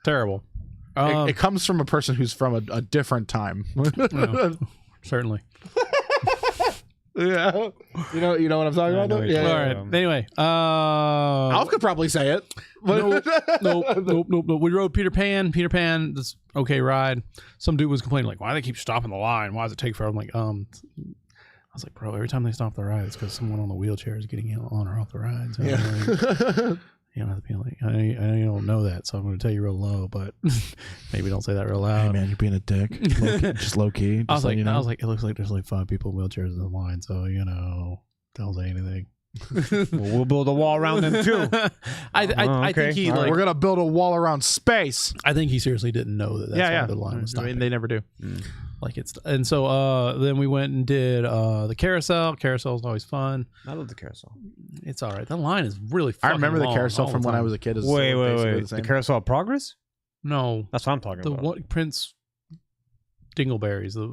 Terrible. it comes from a person who's from a different time. No, certainly. Yeah, you know what I'm talking about. know though? what you're Yeah, All yeah, right. Anyway, Alf could probably say it. Nope. We rode Peter Pan. Peter Pan, this okay ride. Some dude was complaining like, why do they keep stopping the line? Why does it take forever? I'm like, I was like, bro, every time they stop the ride, it's because someone on the wheelchair is getting on or off the ride. So Yeah. you don't have to be like, I know you don't know that, so I'm going to tell you real low, but maybe don't say that real loud. Hey man, you're being a dick. Just low key. I was like, it looks like there's like 5 people in wheelchairs in the line, so don't say anything. We'll build a wall around them too. I think he like, we're gonna build a wall around space. I think he seriously didn't know that. That's why the line was I mean, they never do. like it's and so then we went and did the carousel. Carousel is always fun. I love the carousel. It's all right. The line is really. I remember the long carousel all from the when I time. was a kid. Wait. The carousel of progress? No, That's what I'm talking the about. one, Prince Dingleberries, the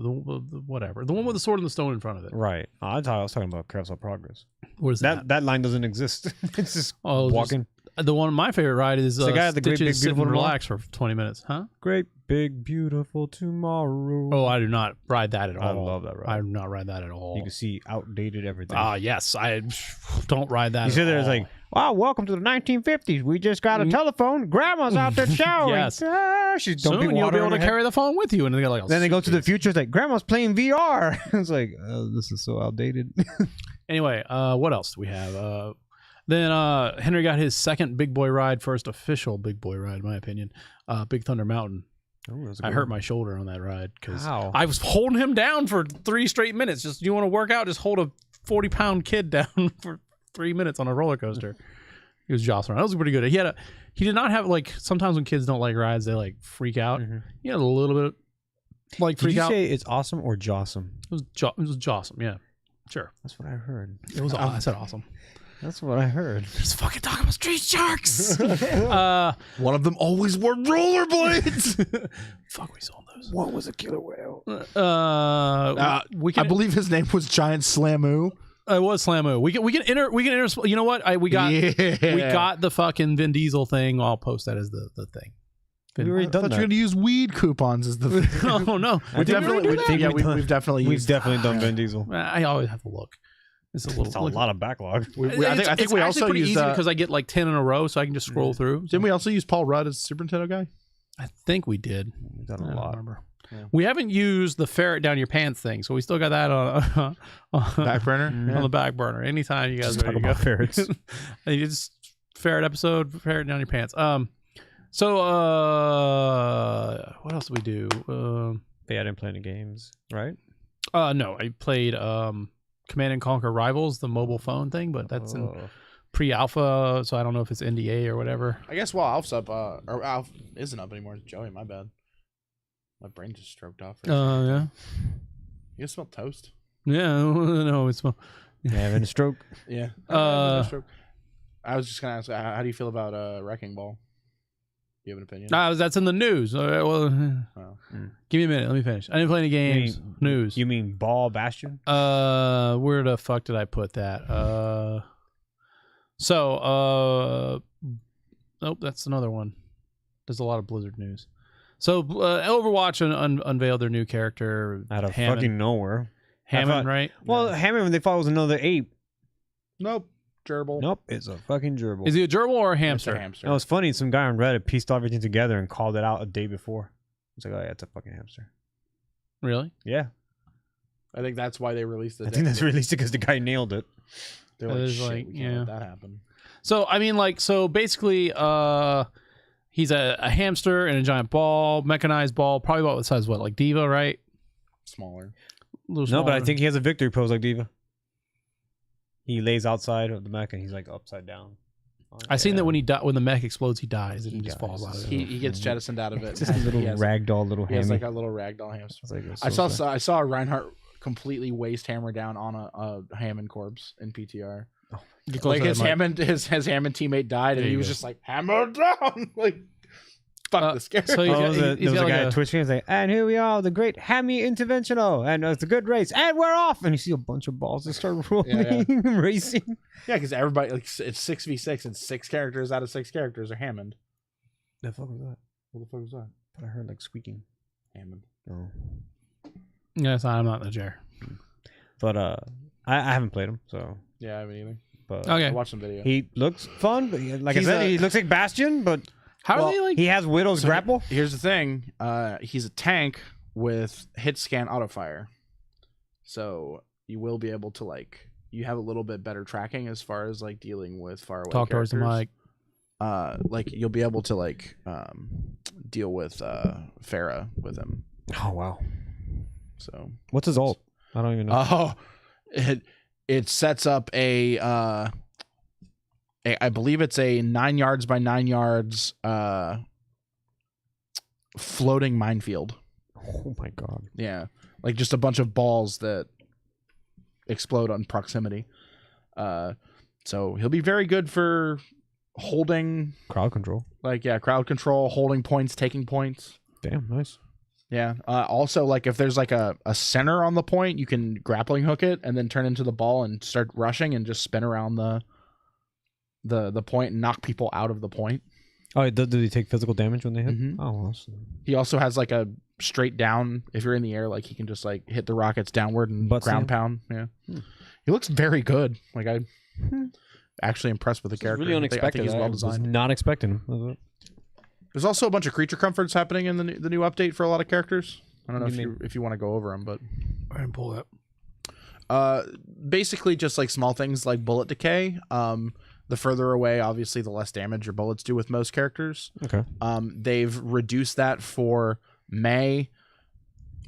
whatever, the one with the sword and the stone in front of it. Right. I thought I was talking about carousel of progress. What is that? That line doesn't exist. It's just Oh, walking. The one my favorite ride is the guy at the Great Stitches Big Sit and Beautiful Relax for 20 minutes, huh? Great big beautiful tomorrow. Oh, I do not ride that at all. I love that ride. I do not ride that at all. You can see outdated everything. Ah, yes, I don't ride that. You sit at there, it's all. like, wow, welcome to the 1950s. We just got a telephone. Grandma's out there showering. Yes. She's soon dumping you'll water be able on to her head. carry the phone with you, and they go like. Then they go to the future. It's like, Grandma's playing VR. It's like, oh, this is so outdated. Anyway, what else do we have? Then Henry got his second big boy ride, first official big boy ride, in my opinion. Big Thunder Mountain. I hurt my shoulder on that ride because I was holding him down for 3 straight minutes. Just you want to work out, just hold a 40-pound kid down for 3 minutes on a roller coaster. He was jostling around. That was pretty good. He did not have like sometimes when kids don't like rides, they like freak out. He had a little bit like freak out. Did you say it's awesome or jawsome? It was jawsome. Yeah, sure. That's what I heard. It was. I said awesome. That's what I heard. Just fucking talking about street sharks. One of them always wore rollerblades. Fuck, we sold those. What was a killer whale? We can. I believe his name was Giant Slamu. It was Slamu. We can enter. You know what? We got the fucking Vin Diesel thing. I'll post that as the thing. We already I done thought you were that. going to use weed coupons as the thing. Oh no, We've definitely We've definitely done Vin Diesel. I always have to look. It's a little. It's a lot of backlog. I think we also pretty used easy because I get like 10 in a row, so I can just scroll through. Didn't we also use Paul Rudd as the Super Nintendo guy? I think we did. We've done I a don't lot. remember. Yeah. We haven't used the ferret down your pants thing, so we still got that on Back burner? on the back burner. Anytime you guys Just talk ready to about go. ferrets. You just ferret episode, ferret down your pants. So what else did we do? Yeah, I didn't play any games, right? No, I played Command and Conquer Rivals, the mobile phone thing, but that's in pre-alpha, so I don't know if it's NDA or whatever. I guess while Alf's up, or Alf isn't up anymore. It's Joey, my bad. My brain just stroked off. Yeah. You guys smell toast? Yeah, no, it's Having a stroke. Yeah. I was just going to ask, how do you feel about Wrecking Ball? Do you have an opinion? that's in the news. All right, well, give me a minute. Let me finish. I didn't play any games. News. You mean Ball Bastion? Where the fuck did I put that? Nope, that's another one. There's a lot of Blizzard news. So Overwatch unveiled their new character Out of Hammond. fucking nowhere. Hammond, right? Well, Hammond, when they thought it was another ape. Nope. Gerbil. Nope, it's a fucking gerbil. Is he a gerbil or a It's a hamster? hamster. That was funny. Some guy on Reddit pieced everything together and called it out a day before. It's like, oh yeah, it's a fucking hamster. Really? Yeah, I think that's why they released it. I think that's released it because the guy nailed it. They're It like, is shit, like, we can't yeah. let that happen. So I mean, like, so basically, he's a hamster and a giant ball, mechanized ball, probably about the size what, like Diva, right? Smaller. A little No, but I smaller. think he has a victory pose like Diva. He lays outside of the mech and he's like upside down. I seen that when when the mech explodes, he dies and he just dies. falls out of it. He gets jettisoned out of it. Just a little He has- ragdoll little He has hammy. like a little ragdoll hamster. It's like, it's I so saw sad. I saw a Reinhardt completely waist hammer down on a Hammond corpse in PTR. Get close Like to his that mic. Hammond his Hammond teammate died and There he you was go. just like hammer down. Like fuck this character. so he's Oh, got- there he's was got a guy like at Twitch game. He's like, and here we are, the great Hammy Interventional, and it's a good race, and we're off. And you see a bunch of balls that start rolling, racing. Yeah, because everybody like it's 6v6 and 6 characters out of 6 characters are Hammond. The fuck was that? What the fuck was that? But I heard like squeaking. Hammond. Oh. Yes, I'm not in the chair. But I haven't played him, so. Yeah, I haven't either. But Okay. I watched some video. he looks fun, but like He's I said, a- he looks like Bastion, but How Well, are they like? he has Widow's So grapple. Here's the thing. He's a tank with hit scan auto fire. So you will be able to like you have a little bit better tracking as far as like dealing with far away Talk towards the characters. mic. Like you'll be able to like deal with Farah with him. Oh wow. So What's his ult? I don't even know. it sets up I believe it's a 9 yards by 9 yards floating minefield. Oh my god. Yeah. Like just a bunch of balls that explode on proximity. So he'll be very good for holding Crowd control. Like, yeah, crowd control, holding points, taking points. Damn, nice. Yeah. Also, like if there's like a center on the point, you can grappling hook it and then turn into the ball and start rushing and just spin around the point and knock people out of the point. Oh, do they take physical damage when they hit? Mm-hmm. Oh, awesome. He also has like a straight down. If you're in the air, like he can just like hit the rockets downward and Butt ground slam? pound. Yeah. He looks very good. Like I'm actually impressed with the character. Really unexpected. I think he's well designed. Was not expecting him. There's also a bunch of creature comforts happening in the new update for a lot of characters. I don't know if you want to go over them, but I didn't pull that. Basically just like small things like bullet decay. The further away, obviously, the less damage your bullets do with most characters. Okay. They've reduced that for May,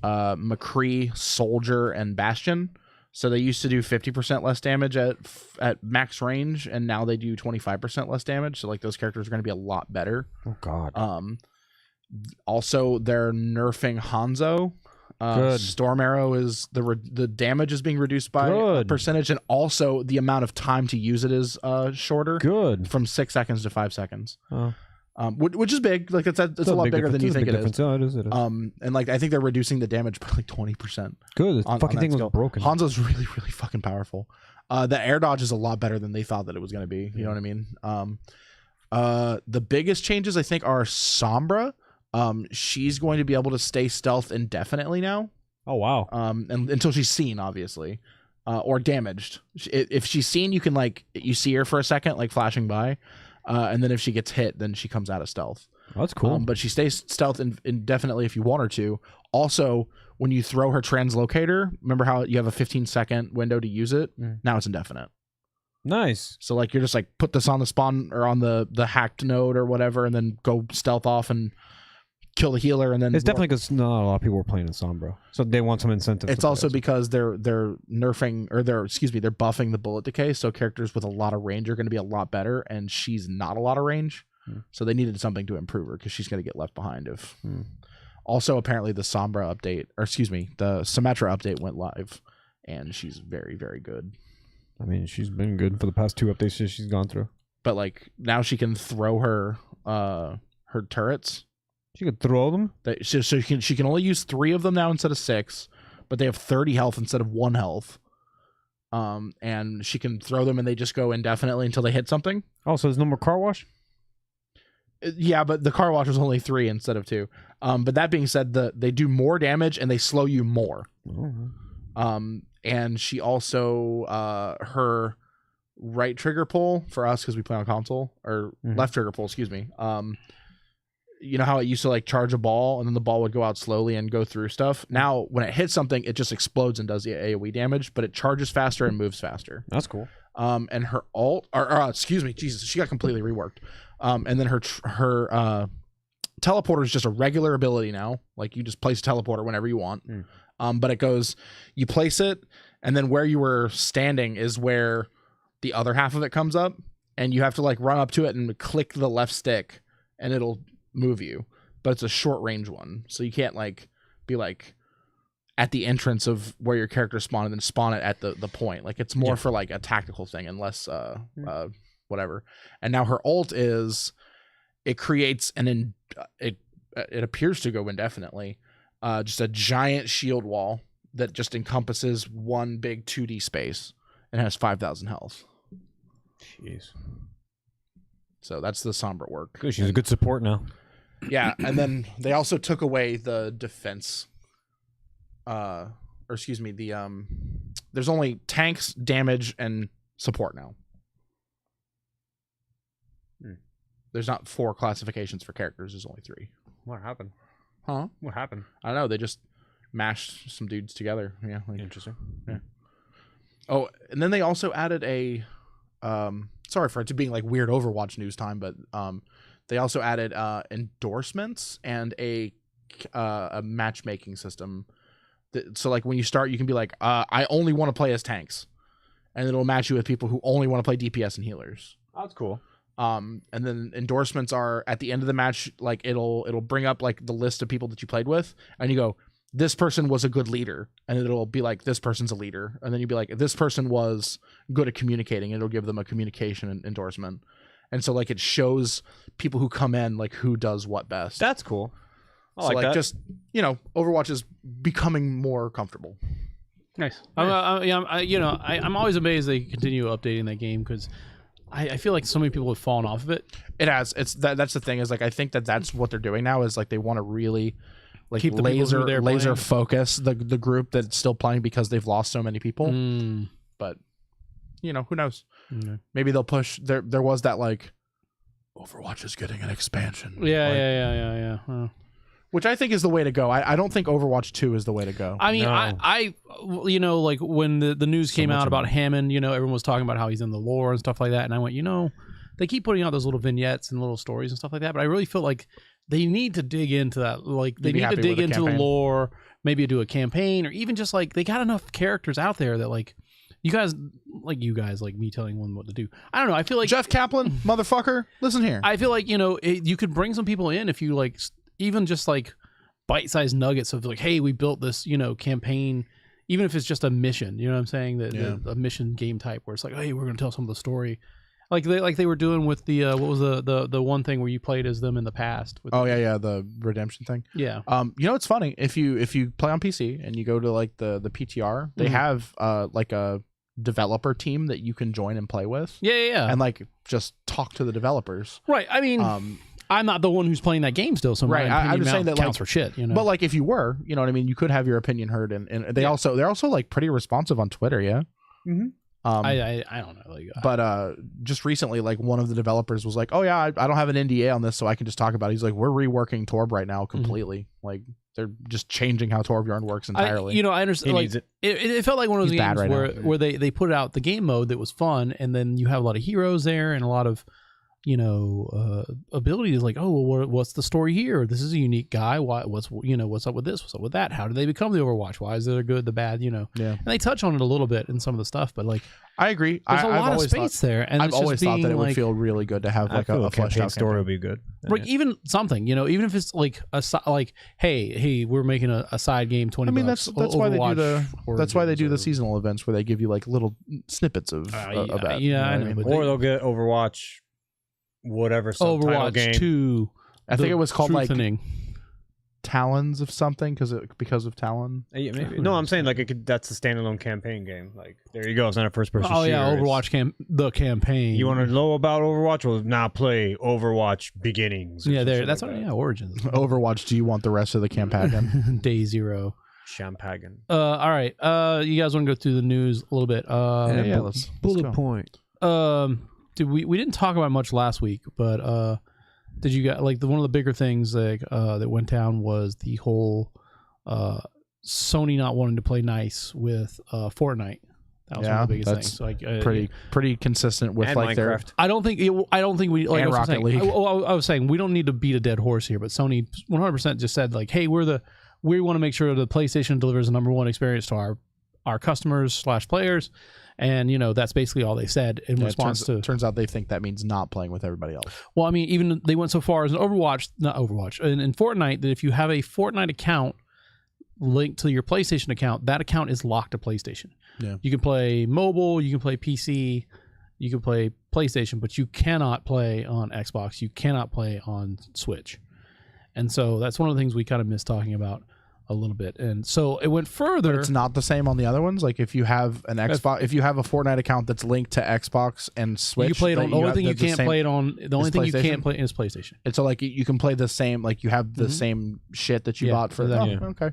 McCree, Soldier, and Bastion. So they used to do 50% less damage at max range, and now they do 25% less damage. So like those characters are going to be a lot better. Oh god. Also, they're nerfing Hanzo. Good. Storm Arrow is the damage is being reduced by a percentage, and also the amount of time to use it is shorter. Good. From 6 seconds to 5 seconds. Oh. Which is big. Like it's a lot bigger than you think it is. Yeah, it is. And like I think they're reducing the damage by like 20%. Good. The fucking thing was broken. Hanzo's really, really fucking powerful. The air dodge is a lot better than they thought that it was going to be. You know what I mean? The biggest changes I think are Sombra. She's going to be able to stay stealth indefinitely now. Oh wow. And until she's seen, obviously, or damaged. If she's seen, you can you see her for a second, like flashing by, and then if she gets hit, then she comes out of stealth. Oh, that's cool. But she stays stealth indefinitely if you want her to. Also, when you throw her translocator, remember how you have a 15-second window to use it? Now it's indefinite. Nice. So like you're just like put this on the spawn or on the hacked node or whatever, and then go stealth off and kill the healer, and then it's definitely because not a lot of people were playing in Sombra, so they want some incentive. It's also because they're nerfing or they're buffing the bullet decay, so characters with a lot of range are going to be a lot better, and she's not a lot of range, so they needed something to improve her because she's going to get left behind. Also, apparently the Sombra update, or the Symmetra update went live, and she's very, very good. I mean, she's been good for the past 2 updates that she's gone through. But like now she can throw her turrets. She could throw them. So she can only use 3 of them now instead of 6, but they have 30 health instead of 1 health. And she can throw them and they just go indefinitely until they hit something. Oh, so there's no more car wash? Yeah, but the car wash was only 3 instead of 2. But that being said, they do more damage and they slow you more. And she also her right trigger pull for us because we play on console, or left trigger pull, excuse me. You know how it used to like charge a ball and then the ball would go out slowly and go through stuff? Now, when it hits something, it just explodes and does the AoE damage, but it charges faster and moves faster. That's cool. And her ult, excuse me, Jesus, she got completely reworked. And then her teleporter is just a regular ability now. Like you just place a teleporter whenever you want. But it goes, you place it, and then where you were standing is where the other half of it comes up, and you have to like run up to it and click the left stick, and it'll move you. But it's a short range one, so you can't like be like at the entrance of where your character spawned and then spawn it at the point. Like it's more for like a tactical thing and less whatever. And now her ult is, it creates it appears to go indefinitely, just a giant shield wall that just encompasses one big 2D space and has 5,000 health. Jeez. So that's the Sombra work. Good, she's a good support now. Yeah, and then they also took away the defense. Or excuse me, there's only tanks, damage, and support now. There's not 4 classifications for characters. There's only 3. What happened? Huh? What happened? I don't know. They just mashed some dudes together. Yeah. Interesting. Yeah. Oh, and then they also added a sorry for it to being like weird Overwatch news time, but they also added endorsements and a matchmaking system. So like when you start, you can be like, I only want to play as tanks, and it'll match you with people who only want to play DPS and healers. That's cool. And then endorsements are at the end of the match, like it'll bring up like the list of people that you played with, and you go, this person was a good leader, and it'll be like, this person's a leader, and then you'd be like, this person was good at communicating, it'll give them a communication endorsement. And so like it shows people who come in like who does what best. That's cool. I so like that. just, you know, Overwatch is becoming more comfortable. Nice. I'm always amazed they continue updating that game, because I feel like so many people have fallen off of it. It has. That's the thing, is like I think that's what they're doing now, is like they want to really like Keep the laser focus the group that's still playing, because they've lost so many people. But you know, who knows? Maybe they'll push. There was that like Overwatch is getting an expansion. Yeah. Which I think is the way to go. I don't think Overwatch 2 is the way to go. I mean, I you know, like when the news came out about Hammond, you know, everyone was talking about how he's in the lore and stuff like that, and I went, you know, they keep putting out those little vignettes and little stories and stuff like that, but I really feel like they need to dig into that. Like they need to dig into the lore, maybe do a campaign, or even just like they got enough characters out there that like you guys like me telling one what to do. I don't know. I feel like Jeff Kaplan, motherfucker, listen here. I feel like, you know, you could bring some people in if you like, even just like bite-sized nuggets of like, hey, we built this, you know, campaign, even if it's just a mission. You know what I'm saying? A mission game type where it's like, hey, we're gonna tell some of the story. Like they were doing with the what was the one thing where you played as them in the past? With the redemption thing. Yeah. You know, it's funny, if you play on PC and you go to like the PTR, they have like a developer team that you can join and play with. Yeah. And like just talk to the developers. Right. I mean, I'm not the one who's playing that game still, so right. I'm just saying that counts like, for shit. You know. But like if you were, you know what I mean, you could have your opinion heard, and they're also like pretty responsive on Twitter. Yeah. Mm-hmm. I don't know, like, but just recently, like one of the developers was like, "Oh yeah, I don't have an NDA on this, so I can just talk about it." He's like, "We're reworking Torb right now completely. Like they're just changing how Torbjorn works entirely." I understand. Like it felt like one of those games where they put out the game mode that was fun, and then you have a lot of heroes there and a lot of, you know, abilities, like, oh, well, what's the story here? This is a unique guy. What's up with this? What's up with that? How do they become the Overwatch? Why is it the good, the bad? You know, yeah. And they touch on it a little bit in some of the stuff, but like, I agree. There's a lot of space there, and I've always thought that it would feel really good to have like a fleshed out story. Would be good, like even something, you know, even if it's like hey, we're making a side game, $20. I mean, that's why they do the seasonal events where they give you like little snippets of that. Yeah, I know. Or they'll get Overwatch. Whatever subtitle Overwatch game. 2. I think it was called like Truthening. Talons of something because of Talon. Yeah, maybe. No, I'm saying like that's a standalone campaign game. Like there you go. It's not a first person. Oh yeah, Overwatch the campaign. You want to know about Overwatch? Well, now play Overwatch Beginnings. Yeah, that's like Origins. Overwatch. Do you want the rest of the campaign? Day 0. Champagne. All right. You guys want to go through the news a little bit? Let's bullet point. We didn't talk about much last week, but did you guys like one of the bigger things like that went down was the whole Sony not wanting to play nice with Fortnite. That was one of the biggest things. Like pretty consistent with like Minecraft. their. I don't think we like and Rocket League. I was saying we don't need to beat a dead horse here, but Sony 100% just said like, hey, we want to make sure the PlayStation delivers the number one experience to our customers / players. And, you know, that's basically all they said in response to... Turns out they think that means not playing with everybody else. Well, I mean, even they went so far as in in Fortnite, that if you have a Fortnite account linked to your PlayStation account, that account is locked to PlayStation. Yeah. You can play mobile, you can play PC, you can play PlayStation, but you cannot play on Xbox. You cannot play on Switch. And so that's one of the things we kind of missed talking about a little bit, and so it went further. But it's not the same on the other ones. Like if you have an Xbox, if you have a Fortnite account that's linked to Xbox and Switch, you play it on. The only thing you can't play it on. The only thing you can't play is PlayStation. And so like you can play the same. Like you have the same shit that you bought for that. Okay.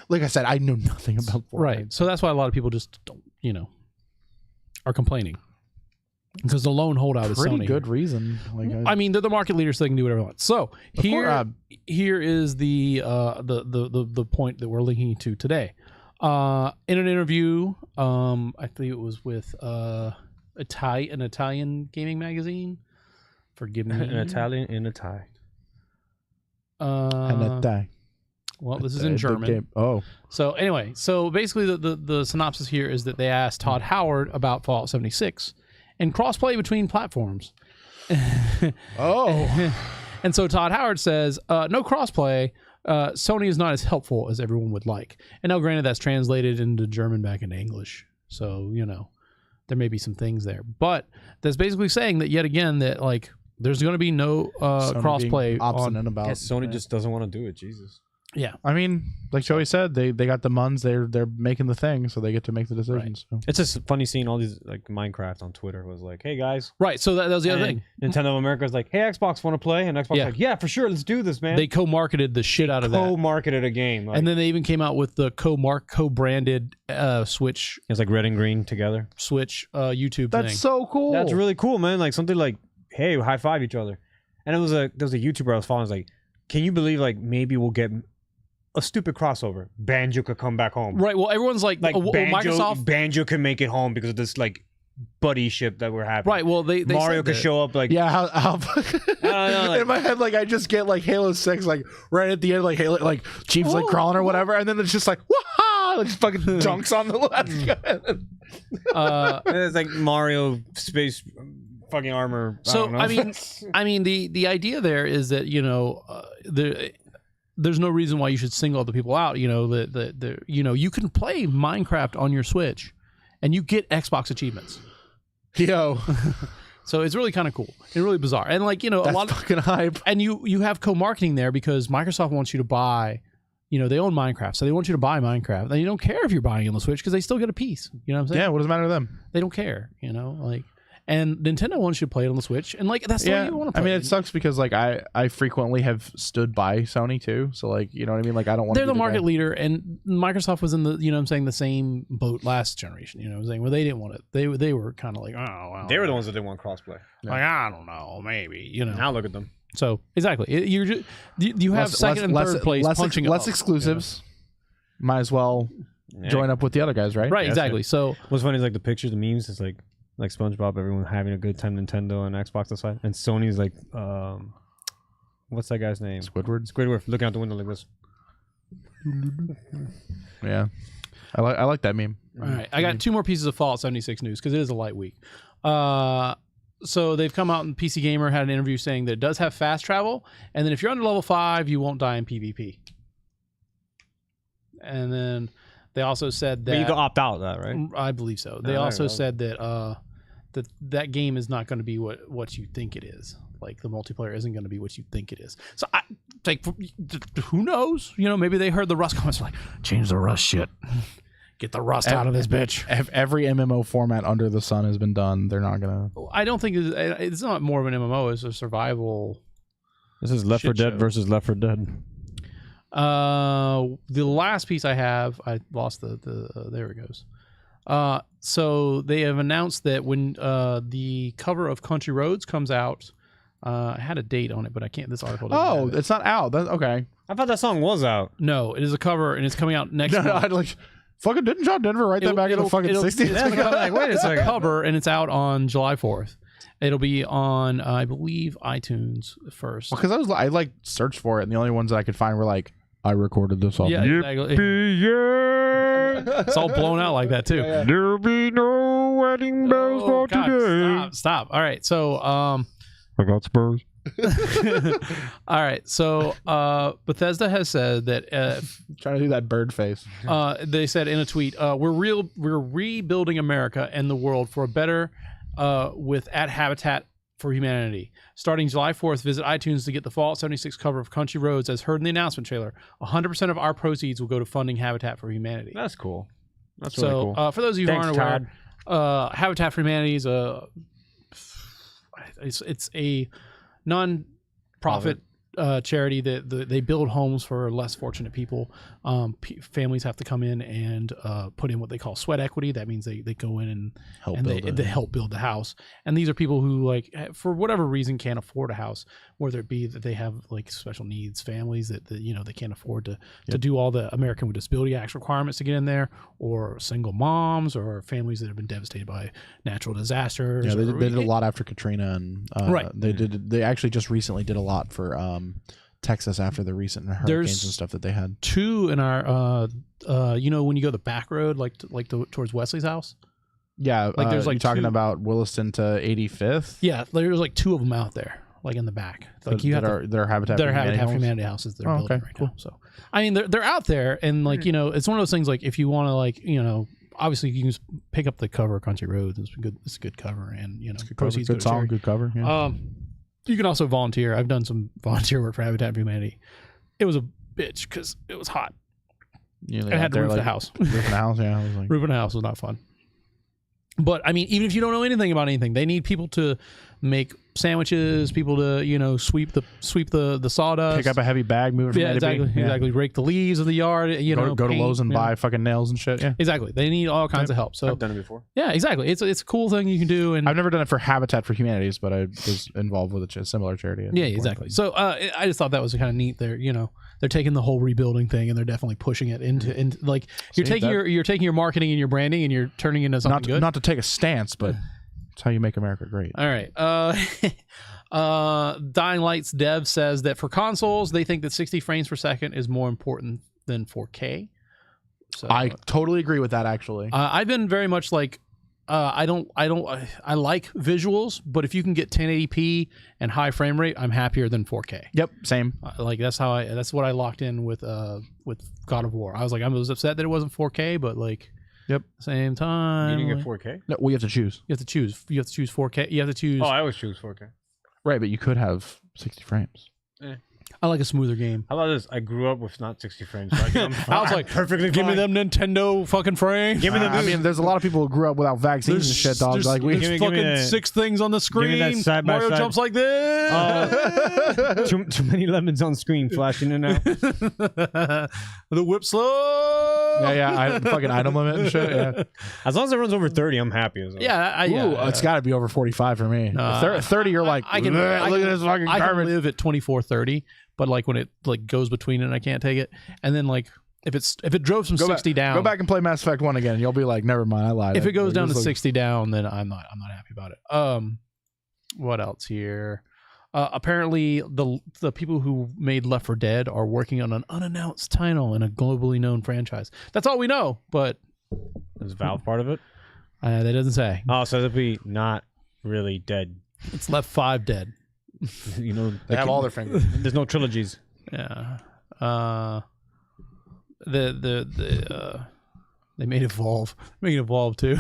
Like I said, I know nothing about Fortnite. Right. So that's why a lot of people just don't, are complaining. Because the lone holdout is Sony. Pretty good reason. Like, I mean, they're the market leader, so they can do whatever they want. So here is the point that we're linking to today. In an interview, I think it was with an Italian gaming magazine. Forgive me. An Italian in a tie. And a tie. Well, this is in German. Oh, So anyway, so basically the synopsis here is that they asked Todd Howard about Fallout 76 and crossplay between platforms. oh, And so Todd Howard says, no crossplay. Sony is not as helpful as everyone would like. And now, granted, that's translated into German back into English. So, there may be some things there. But that's basically saying that, yet again, that, like, there's going to be no crossplay. Obstinate about. Sony just doesn't want to do it. Jesus. Yeah. I mean, like Joey said, they got the Muns. They're making the thing, so they get to make the decisions. Right. So. It's just funny seeing all these like Minecraft on Twitter was like, hey guys. Right. So that was the other thing. Nintendo of America was like, hey, Xbox want to play? And Xbox like, yeah, for sure, let's do this, man. They co-marketed the shit out of that. Co-marketed a game, like, and then they even came out with the co-branded Switch. It's like red and green together. Switch YouTube That's thing. so cool. That's really cool, man. Like something like, hey, high five each other. And there was a YouTuber I was following. Was like, can you believe like maybe we'll get a stupid crossover? Banjo could come back home. Right. Well, everyone's like Banjo can make it home because of this like buddy ship that we're having. Right. Well, they Mario could show up like how like, in my head, like I just get like Halo 6, like right at the end, like Halo, like Chief's like crawling or whatever, and then it's just like wah, like just fucking dunks on the left. it's like Mario space fucking armor. So I mean the idea there is that there's no reason why you should single other people out. You can play Minecraft on your Switch, and you get Xbox achievements. Yo, so it's really kind of cool and really bizarre, and like that's a lot of fucking hype. And you have co-marketing there because Microsoft wants you to buy. They own Minecraft, so they want you to buy Minecraft. And you don't care if you're buying it on the Switch because they still get a piece. You know what I'm saying? Yeah. What does it matter to them? They don't care. And Nintendo wants you to play it on the Switch, and like that's the way you want to play. I mean, it sucks because like I frequently have stood by Sony too, so like you know what I mean. Like I don't want. They're the market leader, and Microsoft was in the same boat last generation. You know what I'm saying? Where they didn't want it. They were kind of like, oh, well, they were the ones that didn't want crossplay. Like I don't know, maybe Now look at them. So exactly, you have second and third place punching less exclusives. Might as well join up with the other guys, right? Right, exactly. So what's funny is like the pictures, the memes. It's like SpongeBob, everyone having a good time, Nintendo and Xbox aside, and Sony's like, what's that guy's name? Squidward looking out the window like this. Yeah, I like that meme. All right, I got two more pieces of Fallout 76 news because it is a light week. So they've come out, and PC Gamer had an interview saying that it does have fast travel, and then if you're under level 5, you won't die in PvP. And then they also said that but you can opt out of that, right? I believe so. They also said that that game is not going to be what you think it is. Like the multiplayer isn't going to be what you think it is. So I like, who knows? Maybe they heard the Rust comments like, change the Rust shit, get the Rust out of this bitch. Every MMO format under the sun has been done. They're not gonna. I don't think it's not more of an MMO. It's a survival. This is Left 4 Dead versus Left 4 Dead. The last piece I have, I lost there it goes. So they have announced that when the cover of Country Roads comes out, I had a date on it, but I can't. This article. Oh, it's not out. That's okay. I thought that song was out. No, it is a cover, and it's coming out next month. I'd like fucking didn't John Denver write that back in the fucking 60s? Like, wait a second. Cover, and it's out on July 4th. It'll be on, I believe, iTunes first. Because I like searched for it, and the only ones that I could find were like, I recorded this song. Yeah, exactly. It's all blown out like that too. Yeah. There'll be no wedding bells for today. Stop. All right, so I got Spurs. all right, so Bethesda has said that trying to do that bird face. They said in a tweet, we're rebuilding America and the world for a better with Habitat for Humanity. Starting July 4th, visit iTunes to get the Fallout 76 cover of Country Roads as heard in the announcement trailer. 100% of our proceeds will go to funding Habitat for Humanity. That's cool. That's really cool. For those of you who aren't aware, Habitat for Humanity is it's a non-profit charity that they build homes for less fortunate people. Families have to come in and put in what they call sweat equity. That means they go in and they help build the house. And these are people who, like, for whatever reason, can't afford a house, whether it be that they have like special needs families that they can't afford to do all the American with Disability Act requirements to get in there, or single moms, or families that have been devastated by natural disasters. Yeah, they did a lot after Katrina, and right. They actually just recently did a lot for Texas after the recent hurricanes and stuff that they had. 2 in our when you go the back road towards Wesley's house. Yeah, Like there's like you're talking 2 about Williston to 85th. Yeah, there's like 2 of them out there, like in the back. Like you have their Habitat their for Humanity Habitat for homes? Humanity houses they're building okay, right cool. now. So I mean they're out there, and like it's one of those things. Like if you want to obviously you can just pick up the cover of Country Roads. It's good. It's a good cover, and proceeds good go to charity. good cover. Yeah. You can also volunteer. I've done some volunteer work for Habitat for Humanity. It was a bitch because it was hot. I had to roof the house. Roofing the house, yeah. I was like, Roofing the house was not fun. But I mean, even if you don't know anything about anything, they need people to make sandwiches, people to sweep the sawdust, pick up a heavy bag, move it from A to B. exactly. Rake the leaves of the yard. Go to paint, Lowe's and buy fucking nails and shit. Yeah, exactly. They need all kinds of help. So I've done it before. Yeah, exactly. It's a cool thing you can do. And I've never done it for Habitat for Humanities, but I was involved with a similar charity. Yeah, exactly. So I just thought that was kind of neat. They're taking the whole rebuilding thing and they're definitely pushing it into like you're taking your marketing and your branding and you're turning it into something good. Not to take a stance, but it's how you make America great. All right. Dying Light's dev says that for consoles, they think that 60 frames per second is more important than 4K. So I totally agree with that. Actually, I've been very much like I like visuals, but if you can get 1080p and high frame rate, I'm happier than 4K. Yep, same. Like that's what I locked in with God of War. I was upset that it wasn't 4K, but like. Yep. Same time. You didn't get 4K? No, we have to choose. You have to choose. You have to choose 4K. You have to choose. Oh, I always choose 4K. Right, but you could have 60 frames. I like a smoother game. How about this? I grew up with not 60 frames. So I was like, perfectly give me fine. them Nintendo fucking frames. Give me them. I mean, there's a lot of people who grew up without vaccines and shit, dog. Like there's give me fucking that- 6 things on the screen. that side by Mario side. jumps like this. Too many lemons on screen flashing in and out. The whip slow. yeah, fucking item limit and shit. Yeah, As long as it runs over 30, I'm happy. Yeah, it's got to be over 45 for me. 30, you're like, I can look at this fucking I can garbage. live at 2430, but like when it like goes between it, and I can't take it. And then like if it drove from 60 down, Go back and play Mass Effect 1 again. You'll be like, never mind, I lied. if it goes down to like, 60 down, then I'm not happy about it. What else here? Apparently the people who made Left 4 Dead are working on an unannounced title in a globally known franchise. That's all we know, but Is Valve part of it? that doesn't say. Oh, so it'll be not really dead. It's Left 5 Dead. they have all their fingers. There's no trilogies. Yeah. They made Evolve. Making Evolve too.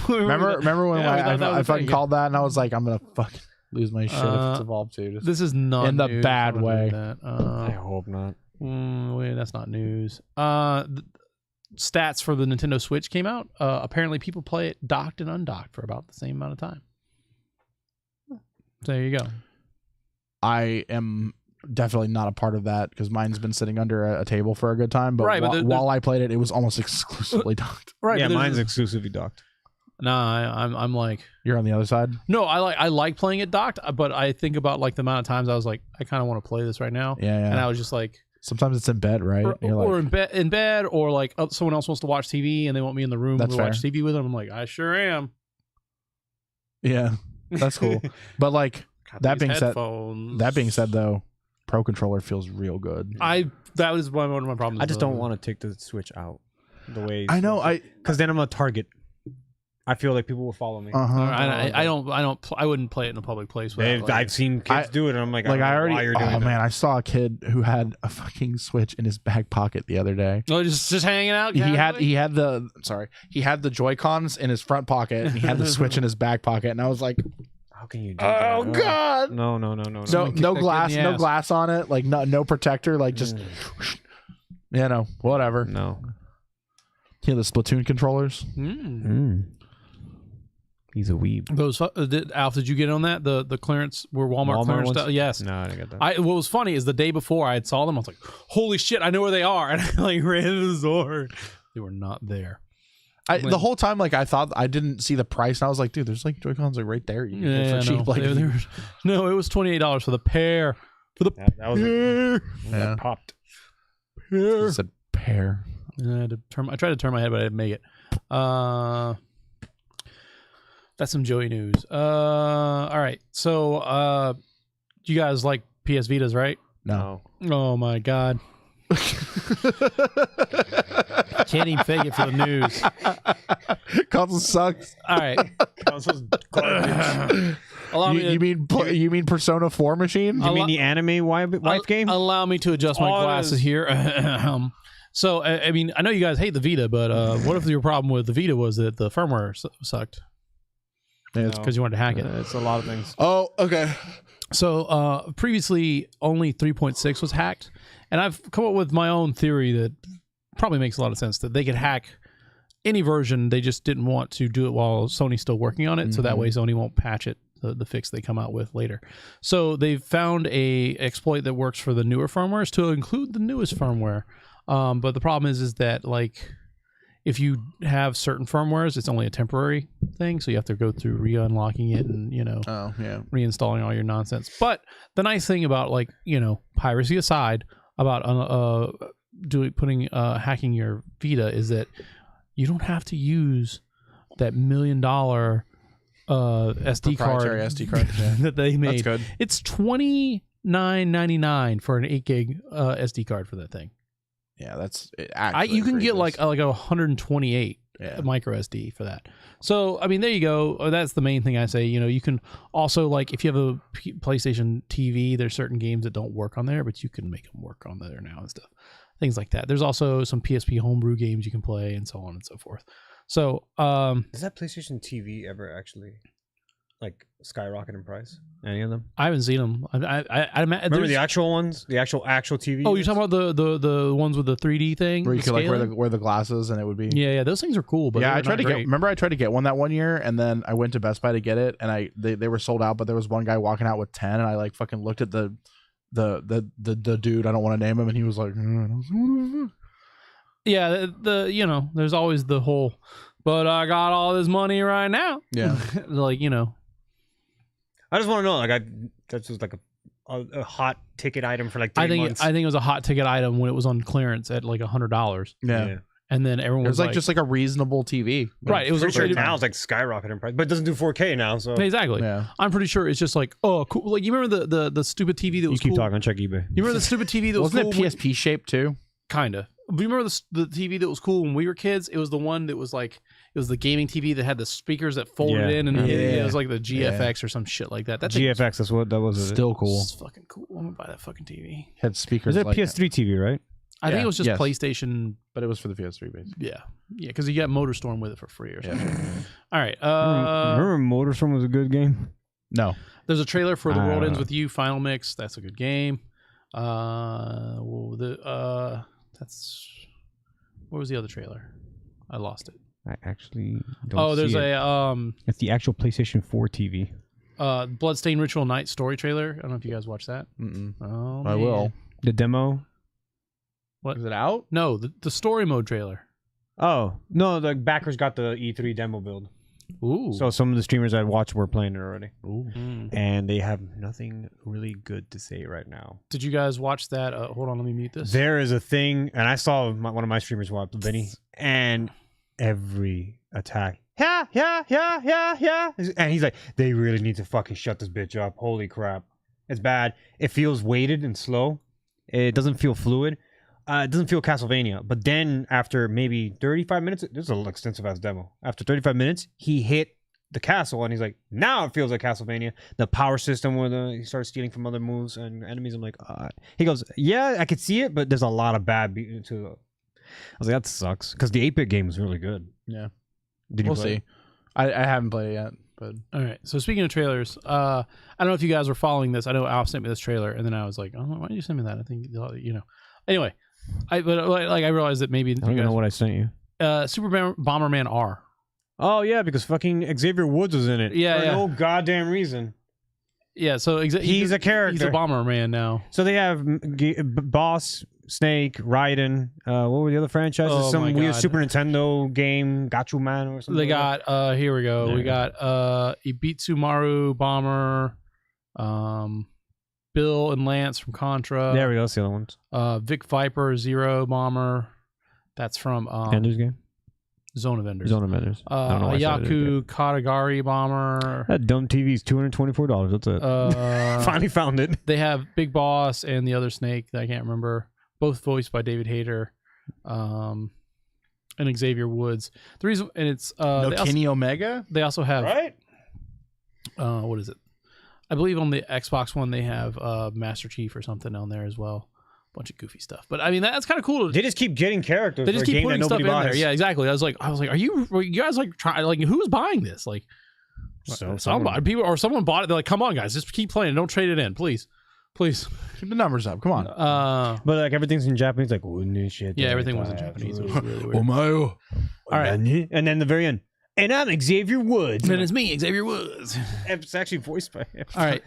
remember when I fucking thing. called that and I was like, I'm gonna fucking lose my shit if it's Evolved too. Just This is not in the news. bad I don't way. do that. I hope not. Wait, that's not news. Stats for the Nintendo Switch came out. Apparently, people play it docked and undocked for about the same amount of time. So there you go. I am definitely not a part of that because mine's been sitting under a table for a good time. But, Right, but while I played it, it was almost exclusively docked. Right? Yeah, but mine's exclusively docked. Nah, I'm like, You're on the other side. no, I like playing it docked, but I think about like the amount of times I was like, I kind of want to play this right now, Yeah, and I yeah. was just like. Sometimes it's in bed, right? Or, You're like, or in bed, or like someone else wants to watch TV and they want me in the room to That's watch fair. TV with them. I'm like, I sure am. yeah, that's cool. But like Got that these being said, though, Pro Controller feels real good. that was one of my problems. I just don't want to take the Switch out. The way I know. because then I'm a target. I feel like people will follow me. I wouldn't play it in a public place. Without, I've seen kids do it, and I'm like, Like I already. why you're doing Oh that. man, I saw a kid who had a fucking Switch in his back pocket the other day. No, just hanging out. He had the Joy-Cons in his front pocket and he had the Switch in his back pocket, and I was like, How can you do that? oh god. No. No, Someone no kicked that glass, kid in the no ass. glass on it, like no protector, like just whatever. No. Yeah, the Splatoon controllers. He's a weeb. Those Alf, did you get on that? The clearance where Walmart clearance ones? stuff? Yes. No, I didn't get that. What was funny is the day before I had saw them, I was like, "Holy shit, I know where they are!" And I like ran to the store. They were not there. The whole time, like I thought I didn't see the price, and I was like, dude, there's like Joy-Cons like right there. You can get for cheap. Like, no, it was $28 for the pair. For the that was pair. that popped. Pair. it's a pair. I tried to turn my head, but I didn't make it. That's some Joey news. All right. So, you guys like PS Vitas, right? No. Oh my god. Can't even fake it for the news. Console sucks. All right. Console's garbage. You mean Persona 4 machine? You mean the anime wife game? Allow me to adjust my glasses here. So, I mean, I know you guys hate the Vita, but what if your problem with the Vita was that the firmware sucked? It's because you wanted to hack it. It's a lot of things. Oh, okay. So, previously, only 3.6 was hacked. And I've come up with my own theory that probably makes a lot of sense, that they could hack any version. They just didn't want to do it while Sony's still working on it. So that way Sony won't patch it, the fix they come out with later. So they've found a exploit that works for the newer firmwares to include the newest firmware. But the problem is that, like, if you have certain firmwares, it's only a temporary thing. So you have to go through re-unlocking it and, reinstalling all your nonsense. But the nice thing about, like, piracy aside, about hacking your Vita is that you don't have to use that $1 million SD card that they made. That's good. It's $29.99 for an 8 gig SD card for that thing. Yeah, that's you can get like a 128 micro SD for that. So I mean, there you go. That's the main thing I say. You can also, like, if you have a PlayStation TV, there's certain games that don't work on there, but you can make them work on there now and stuff. Things like that. There's also some PSP homebrew games you can play and so on and so forth. So does that PlayStation TV ever actually like skyrocket in price? Any of them? I haven't seen them. I remember the actual ones, the actual TV. Oh, you're talking about the ones with the 3D thing where you could like wear the glasses and it would be. Yeah, those things are cool. But yeah, I tried to get one that one year, and then I went to Best Buy to get it, and they were sold out. But there was one guy walking out with 10, and I like fucking looked at the dude. I don't want to name him, and he was like, yeah, there's always the whole, but I got all this money right now. Yeah, like I just want to know, like, that's just like a hot ticket item for like 3 months. I think it was a hot ticket item when it was on clearance at like $100. Yeah. And then everyone was like just like a reasonable TV. Right. It was sure now it's like skyrocketing in price, but it doesn't do 4K now. So exactly. Yeah. I'm pretty sure it's just like, oh, cool. Like, you remember the stupid TV that was cool? You keep talking, check eBay. You remember the stupid TV that was Wasn't it PSP shaped too? Kind of. But you remember the TV that was cool when we were kids? It was the one that was like, it was the gaming TV that had the speakers that folded in, and it was like the GFX or some shit like that. GFX, that's what that was. Still cool. It's fucking cool. I'm gonna buy that fucking TV. Had speakers. Is that PS3 TV, right? I think it was just PlayStation, but it was for the PS3 basically. Yeah, because you got MotorStorm with it for free or something. All right. Remember MotorStorm was a good game? No. There's a trailer for The World Ends With You Final Mix. That's a good game. That's. What was the other trailer? I lost it. I actually don't there's see it. It's the actual PlayStation 4 TV. Bloodstained Ritual Night story trailer. I don't know if you guys watched that. Oh, I will. The demo. What is it out? No, the story mode trailer. Oh no, the backers got the E3 demo build. Ooh. So some of the streamers I watched were playing it already. Ooh. And they have nothing really good to say right now. Did you guys watch that? Hold on, let me mute this. There is a thing, and I saw one of my streamers watch, Vinny, and every attack, and he's like, they really need to fucking shut this bitch up. Holy crap. It's bad. It feels weighted and slow. It doesn't feel fluid. It doesn't feel Castlevania. But then after maybe 35 minutes, this is an extensive ass demo. After 35 minutes, he hit the castle and he's like, now it feels like Castlevania. The power system where he starts stealing from other moves and enemies. I'm like, he goes, yeah, I could see it, but there's a lot of bad to it. I was like, that sucks. Because the 8-bit game was really good. Yeah. We'll see. I haven't played it yet. But all right. So speaking of trailers, I don't know if you guys were following this. I know Al sent me this trailer, and then I was like, oh, why did you send me that? I think Anyway, I realized that maybe I don't know what I sent you. Super Bomberman R. Oh yeah, because fucking Xavier Woods was in it. Yeah, for no goddamn reason. Yeah, so he's a character. He's a Bomberman now. So they have Boss, Snake, Raiden. What were the other franchises? Some weird Super Nintendo game, Gatchaman or something. They got here we go. Yeah. We got Ibitsumaru Bomber, Bill and Lance from Contra. There we go. That's the other ones. Vic Viper Zero Bomber. That's from Ender's Game. Zona vendors. Zona vendors. I don't know why I said it Yaku again. Katagari bomber. That dumb TV's $224. That's it. Finally found it. They have Big Boss and the other snake that I can't remember. Both voiced by David Hayter. And Xavier Woods. The reason, and it's Kenny Omega. They also have Right? what is it? I believe on the Xbox One they have Master Chief or something on there as well. Bunch of goofy stuff, but I mean that's kind of cool. They just keep getting characters. They just for a keep game that putting stuff nobody in there. buys. Yeah, exactly. I was like, are you guys like trying? Like, who's buying this? Like, So somebody, people, or someone bought it. They're like, come on, guys, just keep playing. Don't trade it in, please. Keep the numbers up. Come on. But like everything's in Japanese. Like, wouldn't shit. Yeah, everything was in Japanese. It was really weird. Omayo. All right, And then the very end. And I'm Xavier Woods. and it's me, Xavier Woods. It's actually voiced by him. All right,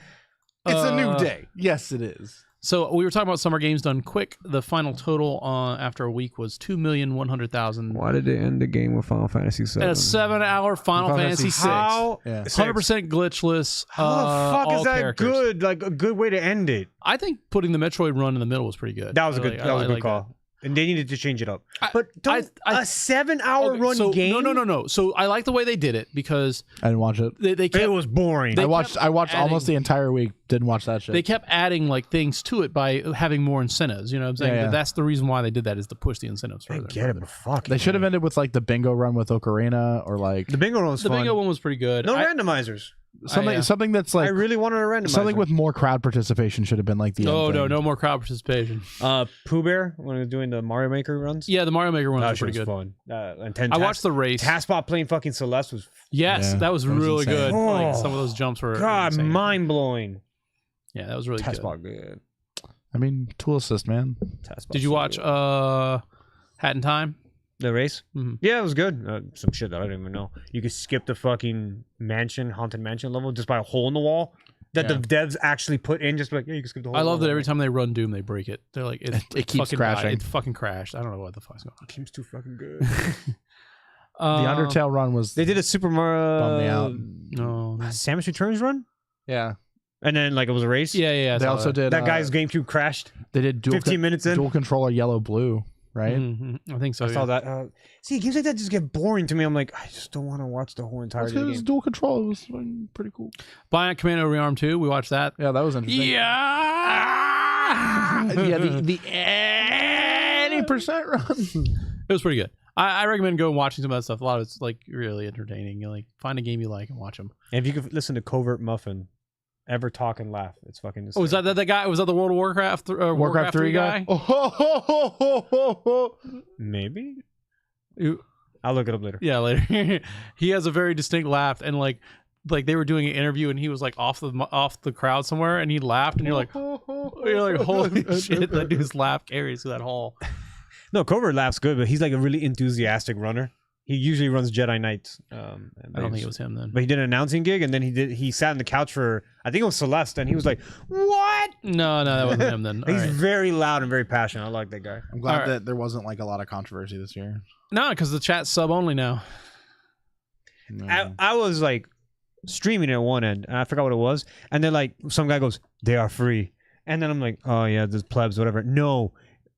It's a new day. Yes, it is. So we were talking about summer games done quick. The final total after a week was 2,100,000. Why did they end the game with Final Fantasy VII? And a 7-hour Final Fantasy VI. How? Yeah. 100% glitchless. How the fuck all is that characters. good? Like a good way to end it. I think putting the Metroid run in the middle was pretty good. That was a good. That was a good like call. And they needed to change it up. I- But I- a 7-hour Okay, run so, game. No. So I like the way they did it because I didn't watch it. they kept It was boring. They I watched adding- almost the entire week. Didn't watch that shit. they kept adding like things to it by having more incentives. You know what I'm saying? Yeah, yeah. But that's the reason why they did that is to push the incentives I further. get it, but fuck. They should have ended with like the bingo run with Ocarina or like The bingo one was The fun. bingo one was pretty good. No I- randomizers. something yeah. something that's like I really wanted a randomizer. something with more crowd participation should have been like the Oh end thing. no more crowd participation. Pooh Bear when he was doing the Mario Maker runs. Yeah, the Mario Maker one that was pretty shit good. was fun. And I watched the race. Taskbot playing fucking Celeste was Yes, Yeah, that was that was really insane. good. Oh, Like some of those jumps were God insane. mind blowing. Yeah, that was really good. Taskbot good. I mean, tool assist, man. Taskbot Did you so watch good. Hat in Time? The race? Mhm. Yeah, it was good. Some shit that I didn't even know. You could skip the fucking haunted mansion level just by a hole in the wall that the devs actually put in. Just like, yeah, you can skip the whole. I love that level. every time they run Doom, they break it. They're like, it keeps fucking died. crashing. It fucking crashed. I don't know what the fuck's going on. Game's too fucking good. The Undertale run was They did a Super Mario. bummed me out. No. Samus Returns run, Yeah. and then like it was a race. Yeah. I They saw also that. did that guy's GameCube crashed. They did 15 minutes in. dual controller yellow blue, right? Mhm. I think so. I yeah. saw that. See, games like that just get boring to me. I'm like, I just don't want to watch the whole entirety of It the was game. dual control. It was pretty cool. Bionic Commando Rearm 2. We watched that. Yeah, that was interesting. Yeah, the any percent run. It was pretty good. I recommend going watching some of that stuff. A lot of it's like really entertaining. You like find a game you like and watch them. And if you could listen to Covert Muffin, ever talk and laugh, it's fucking. Oh, was that the guy? Was that the World of Warcraft? Warcraft 3 guy. Oh, ho, ho, ho, ho, ho, ho. Maybe. You- I'll look it up later. Yeah, later. He has a very distinct laugh, and like they were doing an interview, and he was like off the crowd somewhere, and he laughed, and you're like, holy shit, that dude's laugh carries through that hall. No, Covert laughs good, but he's like a really enthusiastic runner. He usually runs Jedi Knights. I don't think it was him then. But he did an announcing gig, and then he sat on the couch for, I think it was Celeste, and he was like, "What?" No, that wasn't him then. All He's right. very loud and very passionate. I like that guy. I'm glad Alright. that there wasn't like a lot of controversy this year. No, because the chat's sub only now. I was like streaming at one end, and I forgot what it was, and then like some guy goes, "They are free," and then I'm like, "Oh yeah, there's plebs, whatever." No.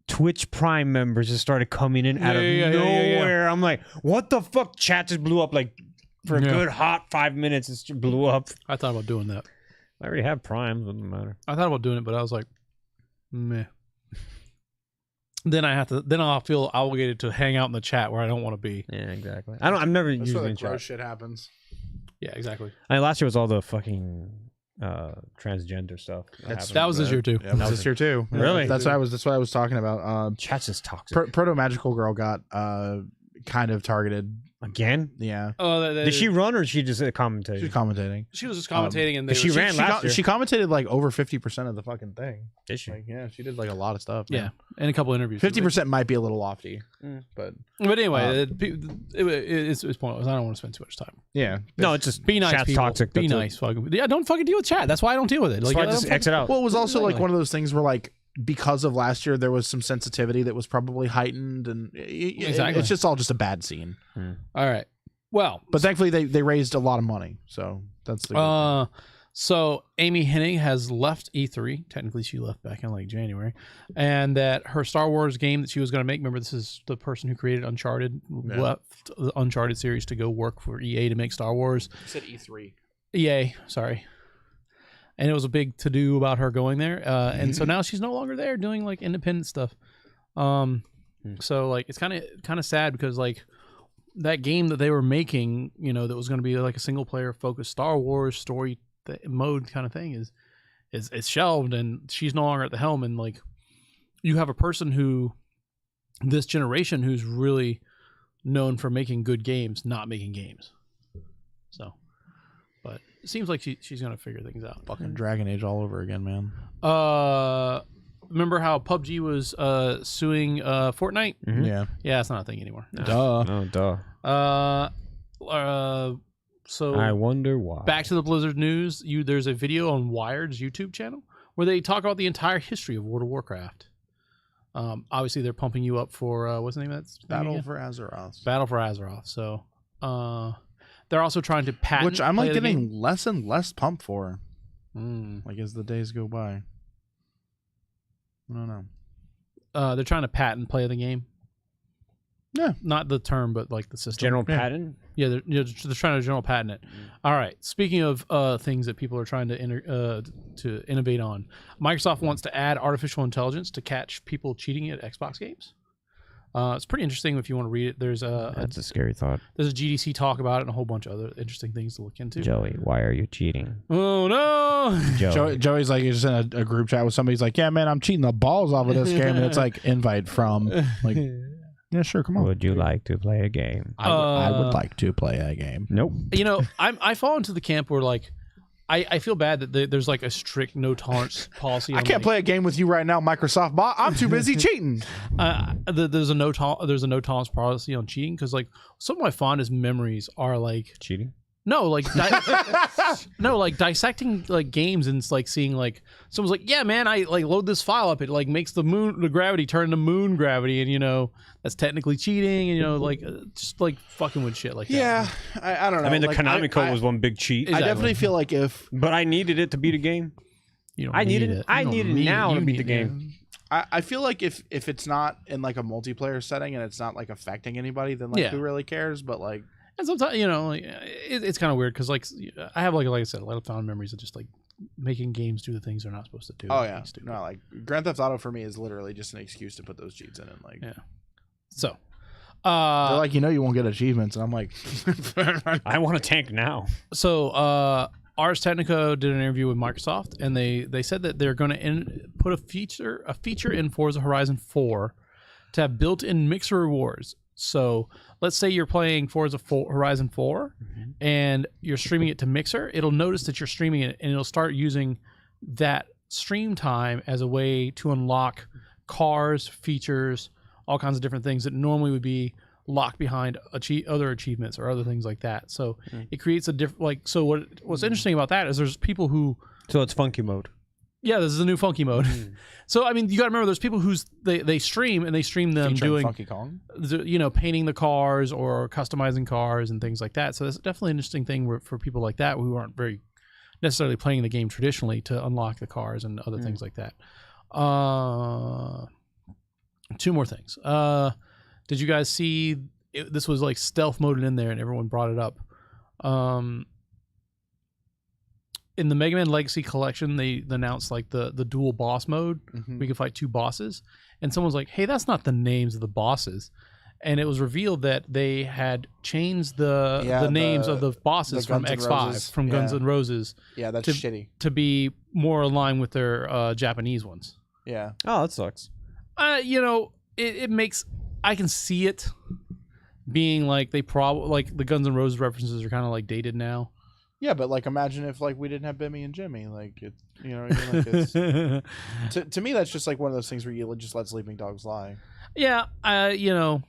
Twitch Prime members just started coming in out of nowhere. I'm like, what the fuck? Chat just blew up like for a good hot 5 minutes. It just blew up. I thought about doing that. I already have Prime. Doesn't matter. I thought about doing it, but I was like, meh. Then I'll feel obligated to hang out in the chat where I don't want to be. Yeah, exactly. I'm never That's where usually the in gross chat. shit happens. Yeah, exactly. Last year was all the fucking transgender stuff. That was this year too. Yeah, it was this year too. Really? That's what I was talking about. Chat's just toxic. Proto Magical Girl got kind of targeted. Again? Yeah. Oh, Did she run or did she just commentate? She's commentating. She was just commentating, and they she ran last year. She commentated like over 50% of the fucking thing. Did she? Like, yeah, she did like a lot of stuff. Yeah, and a couple interviews. 50% might be a little lofty, but anyway, it's pointless. I don't want to spend too much time. yeah. No, it's just Be nice, chat's people. toxic. Be That's it. nice. Fucking, yeah, don't fucking deal with chat. That's why I don't deal with it. That's why I just exit out. Well, it was also like Exactly. one of those things where like because of last year there was some sensitivity that was probably heightened, and Exactly. it's just all just a bad scene. All right. Well, But thankfully they raised a lot of money, so that's the good thing. So Amy Hennig has left E3. Technically, she left back in like January, and that her Star Wars game that she was going to make. Remember, this is the person who created Uncharted. Left the Uncharted series to go work for EA to make Star Wars. You said E3. EA, sorry. And it was a big to do about her going there, and so now she's no longer there doing like independent stuff. So like it's kind of sad because like that game that they were making, you know, that was going to be like a single player focused Star Wars story mode kind of thing is shelved, and she's no longer at the helm. And like you have a person who this generation who's really known for making good games not making games. So but it seems like she's gonna figure things out. Fucking Dragon Age all over again, man. Remember how PUBG was suing Fortnite? Yeah, it's not a thing anymore. Duh. So I wonder why. Back to the Blizzard news. There's a video on Wired's YouTube channel where they talk about the entire history of World of Warcraft. Obviously, they're pumping you up for what's the name of that? Battle for Azeroth. Battle for Azeroth. So they're also trying to patent, which I'm like getting game. less and less pumped for. Like as the days go by. I don't know. They're trying to patent play of the game. Yeah, not the term, but like the system. General patent. Yeah, they're trying to general patent it. All right. Speaking of things that people are trying to innovate on, Microsoft wants to add artificial intelligence to catch people cheating at Xbox games. It's pretty interesting if you want to read it. That's a scary thought. There's a GDC talk about it and a whole bunch of other interesting things to look into. Joey, why are you cheating? Oh no! Joey's like he's in a group chat with somebody. He's like, yeah, man, I'm cheating the balls off of this game, and it's like invite from like. Yeah, sure. Come on. Would you like to play a game? I would like to play a game. Nope. You know, I fall into the camp where like I feel bad that there's like a strict no tolerance policy. I can't play a game with you right now, Microsoft bot. I'm too busy cheating. There's a no tolerance policy on cheating because like some of my fondest memories are like cheating. No, like dissecting like games and like seeing like someone's like, yeah, man, I like load this file up. It like makes the gravity turn into moon gravity, and you know that's technically cheating, and you know like just like fucking with shit like that. Yeah, I don't know. I mean, the Konami code was one big cheat. I definitely feel like but I needed it to beat a game. You don't I need it. I need it now to beat the game. I feel like if it's not in like a multiplayer setting and it's not like affecting anybody, then like who really cares? But like. And sometimes, you know, like, it's kind of weird because, like, I have, like I said, a lot of fond memories of just, like, making games do the things they're not supposed to do. Oh, yeah. No, like, Grand Theft Auto for me is literally just an excuse to put those cheats in. And, like, yeah. So, they're like, you know, you won't get achievements. And I'm like, I want a tank now. So, Ars Technica did an interview with Microsoft, and they said that they're going to put a feature in Forza Horizon 4 to have built-in mixer rewards. So let's say you're playing Forza Horizon 4 and you're streaming it to Mixer. It'll notice that you're streaming it and it'll start using that stream time as a way to unlock cars, features, all kinds of different things that normally would be locked behind other achievements or other things like that. So it creates a different, like, so what's interesting about that is there's people who. So it's funky mode. Yeah, this is a new funky mode. So I mean, you got to remember, there's people who's they stream and they stream them doing Funky Kong, you know, painting the cars or customizing cars and things like that. So that's definitely an interesting thing for people like that who aren't very necessarily playing the game traditionally to unlock the cars and other things like that. Two more things. Did you guys see? This was like stealth moded in there, and everyone brought it up. In the Mega Man Legacy Collection, they announced like the dual boss mode. We can fight two bosses, and someone's like, "Hey, that's not the names of the bosses." And it was revealed that they had changed the names of the bosses from X5, from Guns N' Roses. Yeah, that's shitty. To be more aligned with their Japanese ones. Yeah. Oh, that sucks. You know, it makes, I can see it being like they probably like the Guns N' Roses references are kind of like dated now. Yeah, but like imagine if like we didn't have Bimmy and Jimmy, like it, you know, like it's, to me that's just like one of those things where you just let sleeping dogs lie. Yeah, you know,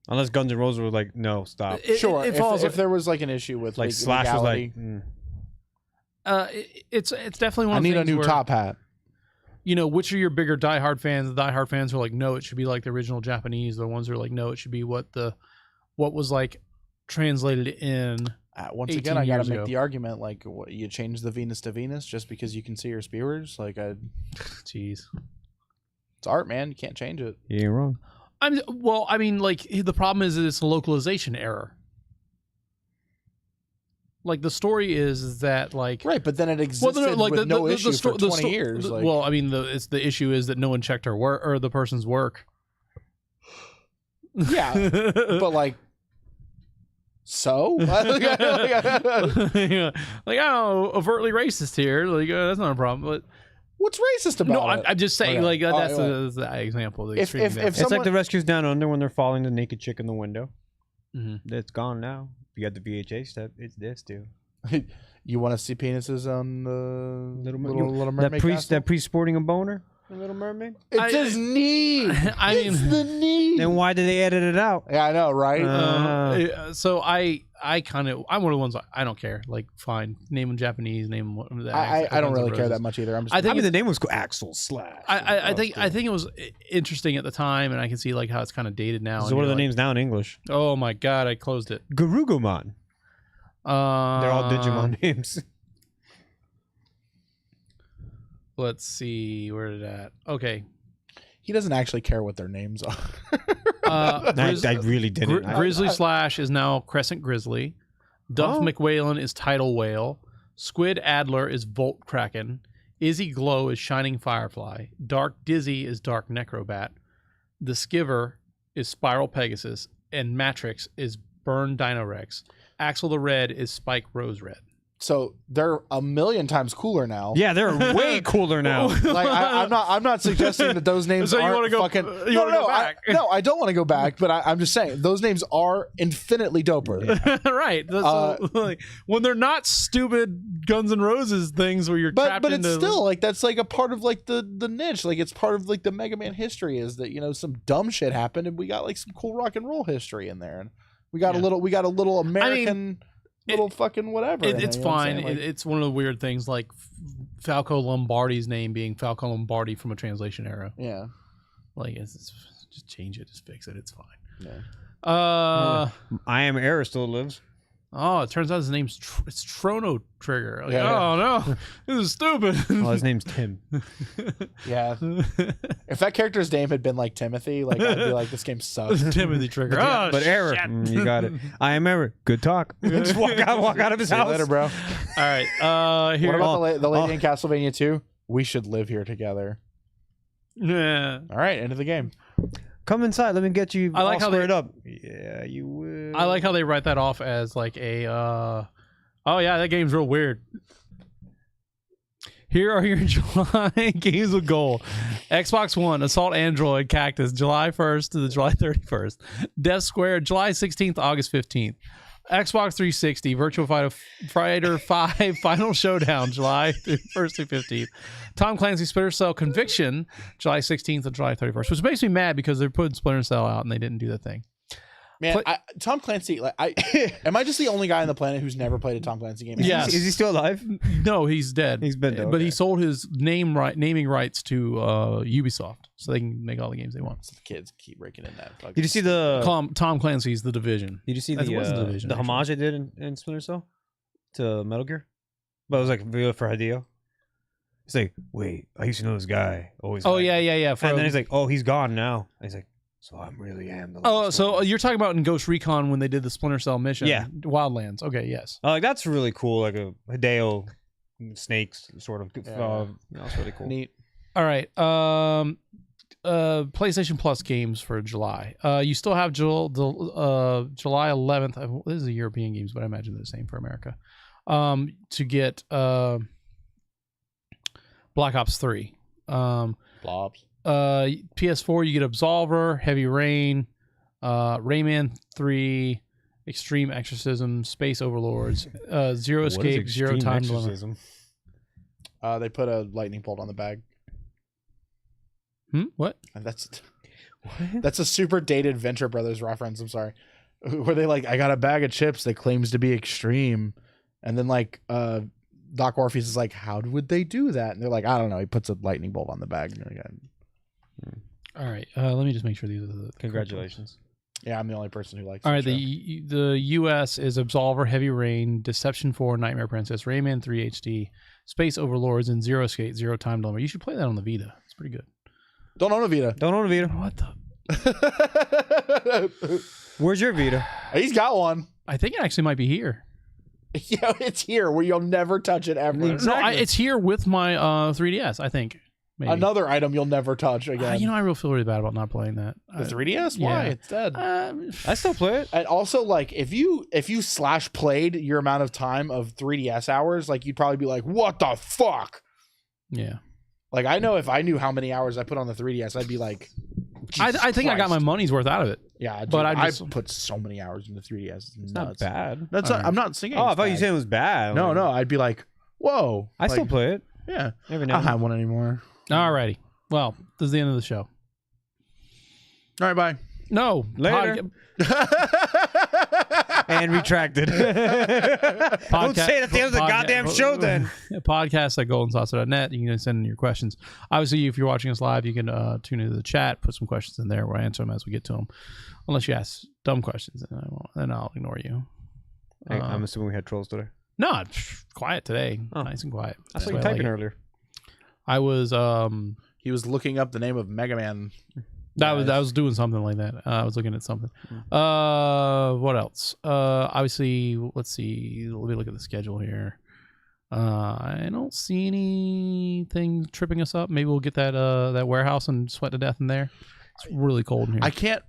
unless Guns N' Roses were like, no, stop. Sure, if there was like an issue with like Slash was like, it's definitely one. I of need the a new top hat. You know, which are your bigger diehard fans? The diehard fans are like, no, it should be like the original Japanese. The ones who are like, no, it should be what was like translated in Once 18 again, I got to years make ago. the argument like what, you change the Venus to Venus just because you can see her spears. Like, Jeez. it's art, man. You can't change it. You ain't wrong. I mean, like the problem is that it's a localization error. Like the story is that like Right, but then it existed with no issue for 20 years. Like, well, I mean, the issue is that no one checked her work or the person's work. yeah, but like, so like, oh, overtly racist here. Like that's not a problem. But what's racist about no, it? I'm just saying Okay. like Oh, that's yeah. the example. The If- extreme if example. It's like someone- the Rescues Down Under when they're following the naked chick in the window. Mhm. It's gone now. You got the VHA step. It's this too. You want to see penises on the Little Little That Mermaid priest, castle? that priest sporting a boner. The Little Mermaid. It's his knee. It's the knee. Then why did they edit it out? Yeah, I know, right? So I'm one of the ones I don't care. Like, fine, name them Japanese, name them. I don't really care that much either. I'm just. I think the name was Axel Slash. I think it was interesting at the time, and I can see like how it's kind of dated now. So and what are you're the like, names now in English? Oh my god, I closed it. Garugomon. They're all Digimon names. Let's see where did that. Okay, He doesn't actually care what their names are. I really didn't. Grizzly Slash is now Crescent Grizzly. Duff McWhalen is Tidal Whale. Squid Adler is Volt Kraken. Izzy Glow is Shining Firefly. Dark Dizzy is Dark Necrobat. The Skiver is Spiral Pegasus. And Matrix is Burn Dinorex. Axel the Red is Spike Rose Red. So they're a million times cooler now. Yeah, they're way cooler now. Like I'm not suggesting that those names So you aren't wanna go- fucking. you wanna go back? I don't want to go back, but I'm just saying those names are infinitely doper. Right. Like, when they're not stupid Guns N' Roses things where you're trapped But into... it's still like that's like a part of like the niche. Like it's part of like the Mega Man history is that some dumb shit happened and we got like some cool rock and roll history in there and we got a little American. Little fucking whatever. It's fine. It's one of the weird things, like Falco Lombardi's name being Falco Lombardi from a translation error. Yeah. Like, it's just change it, just fix it. It's fine. Yeah. I Am Error still lives. Oh, it turns out his name's it's Trono Trigger. Like, Yeah. Oh no, this is stupid. Well, his name's Tim. Yeah. If that character's name had been like Timothy, like I'd be like, this game sucks. Timothy Trigger. But Error. Shit. You got it. I Am Error. Good talk. Just walk out of his See you house. later, bro. All right. Here. What about the lady in Castlevania 2? We should live here together. Yeah. All right, end of the game. Come inside. Let me get you. I like all how they- squared up. Yeah, you will. I like how they write that off as like a. Oh yeah, that game's real weird. Here are your July games with gold. Xbox One, Assault Android, Cactus, July 1st to the July 31st. Death Square, July 16th, August 15th. Xbox 360, Virtual Fighter 5 Final Showdown, July 1st through 15th. Tom Clancy's Splinter Cell Conviction, July 16th to July 31st, which makes me mad because they're putting Splinter Cell out and they didn't do the thing. Man, Tom Clancy, am I just the only guy on the planet who's never played a Tom Clancy game? Yeah. Is he still alive? No, he's dead. He's been dead, But he okay. sold his naming rights to Ubisoft, so they can make all the games they want. The kids keep breaking in that. Fucking Did you see the? Tom Clancy's The Division. Did you see That wasn't The Division, the actually. homage they did in Splinter Cell to Metal Gear? But it was like a video for Hideo. He's like, wait, I used to know this guy. Always. Oh liked yeah, him." yeah, yeah. And then he's like, oh, he's gone now. And he's like, so I really am the. oh, last so one." you're talking about in Ghost Recon when they did the Splinter Cell mission? Yeah. Wildlands. Okay, yes. Like that's really cool. Like a Hideo snakes sort of. It's really cool. neat. All right. PlayStation Plus games for July. You still have July 11th. This is a European games, but I imagine they're the same for America. To get Black Ops 3. Blobs. PS4, you get Absolver, Heavy Rain, Rayman 3, Extreme Exorcism, Space Overlords, Zero What is Escape, Zero Extreme Time Dilemma. Exorcism? They put a lightning bolt on the bag. What? And that's a super dated Venture Brothers reference. I'm sorry. Where they like, I got a bag of chips that claims to be extreme. And then like Doc Orpheus is like, how would they do that? And they're like, I don't know. He puts a lightning bolt on the bag. And you're like, All right. Let me just make sure these are the Congratulations. Yeah, I'm the only person who likes. All right, the the U.S. is Absolver, Heavy Rain, Deception 4, Nightmare Princess, Rayman 3 HD, Space Overlords, and Zero Skate, Zero Time Dilemma. You should play that on the Vita. It's pretty good. Don't own a Vita. Don't own a Vita. What the? Where's your Vita? He's got one. I think it actually might be here. Yeah, it's here where you'll never touch it ever. Exactly. No, it's here with my 3DS, I think. Maybe. Another item you'll never touch again. You know, I really feel really bad about not playing that. The 3DS? Why? Yeah. It's dead. I still play it. And also, like, if you slash played your amount of time of 3DS hours, like, you'd probably be like, what the fuck? Yeah. Like, I know if I knew how many hours I put on the 3DS, I'd be like, I think I got my money's worth out of it. Yeah, dude, but I put so many hours into 3DS. It's Not bad. That's All right. I'm not singing. Oh, I thought you said it was bad. No, no. I'd be like, whoa. I still play it. Yeah. Every I now don't and then. have one anymore. Alrighty. Well, this is the end of the show. All right, bye. No. Later. And retracted. Don't say it at the end of the goddamn show then. Podcast at goldensaucer.net. You can send in your questions. Obviously, if you're watching us live, you can tune into the chat, put some questions in there. We'll answer them as we get to them. Unless you ask dumb questions, then I'll ignore you. I'm assuming we had trolls today. No, quiet today. Oh. Nice and quiet. I saw That's you why typing like it. earlier. I was He was looking up the name of Mega Man. I was doing something like that. I was looking at something. What else? Obviously, let's see. Let me look at the schedule here. I don't see anything tripping us up. Maybe we'll get that warehouse and sweat to death in there. It's really cold in here. I can't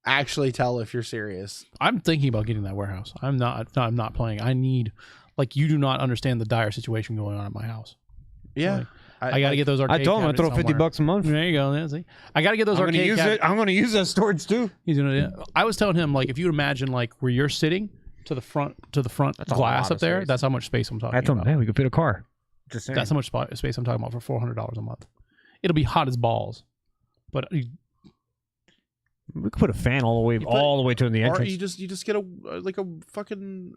actually tell if you're serious. I'm thinking about getting that warehouse. I'm not playing. I need, like, you do not understand the dire situation going on at my house. Yeah. Like, I got to get those arcade I told him I'd throw cabinets $50 a month. somewhere. There you go. Yeah, see? I got to get those I'm gonna arcade use cabinets. it. I'm gonna use that storage too. He's gonna. Yeah. I was telling him, like, if you imagine like where you're sitting to the front That's a glass lot up of there, space. that's how much space I'm talking I told him, about. hey, we could fit a car. Just saying. That's how much space I'm talking about for $400 a month. It'll be hot as balls, but we could put a fan all the way to the Or entrance. you just get a fucking.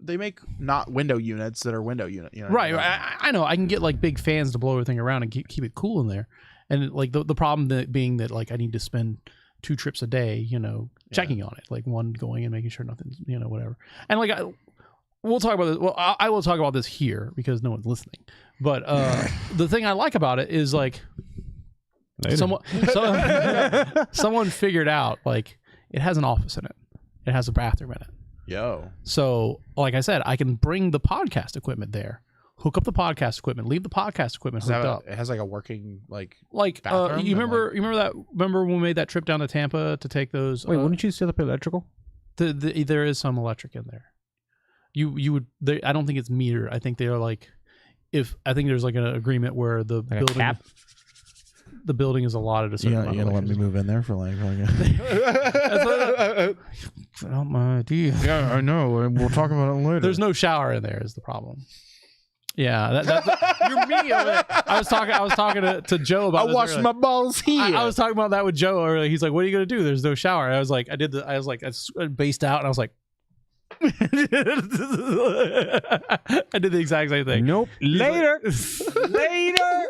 They make not window units that are window unit. You know, right. I know I can get like big fans to blow everything around and keep it cool in there. And like the problem being that like I need to spend 2 trips a day, checking on it, like one going and making sure nothing's, whatever. And like we'll talk about this. Well, I will talk about this here because no one's listening. But the thing I like about it is like someone figured out like it has an office in it. It has a bathroom in it. Yo. So, like I said, I can bring the podcast equipment there, hook up the podcast equipment, leave the podcast equipment hooked up. It has like a working you bathroom remember when we made that trip down to Tampa to take those? Wait, wouldn't you set up electrical? There is some electric in there. You would. I don't think it's metered. I think they are like, I think there's like an agreement where the Like a building. cap? The building is allotted a certain amount you're of gonna let me electricity. move in there for like. Not my idea. Yeah, I know. We'll talk about it later. There's no shower in there is the problem. Yeah, you're me over there. I was talking to Joe about. I washed my balls here. I was talking about that with Joe earlier. He's like, "What are you gonna do? There's no shower." I was like, I based out, and I was like, I did the exact same thing. Nope. Later. Later.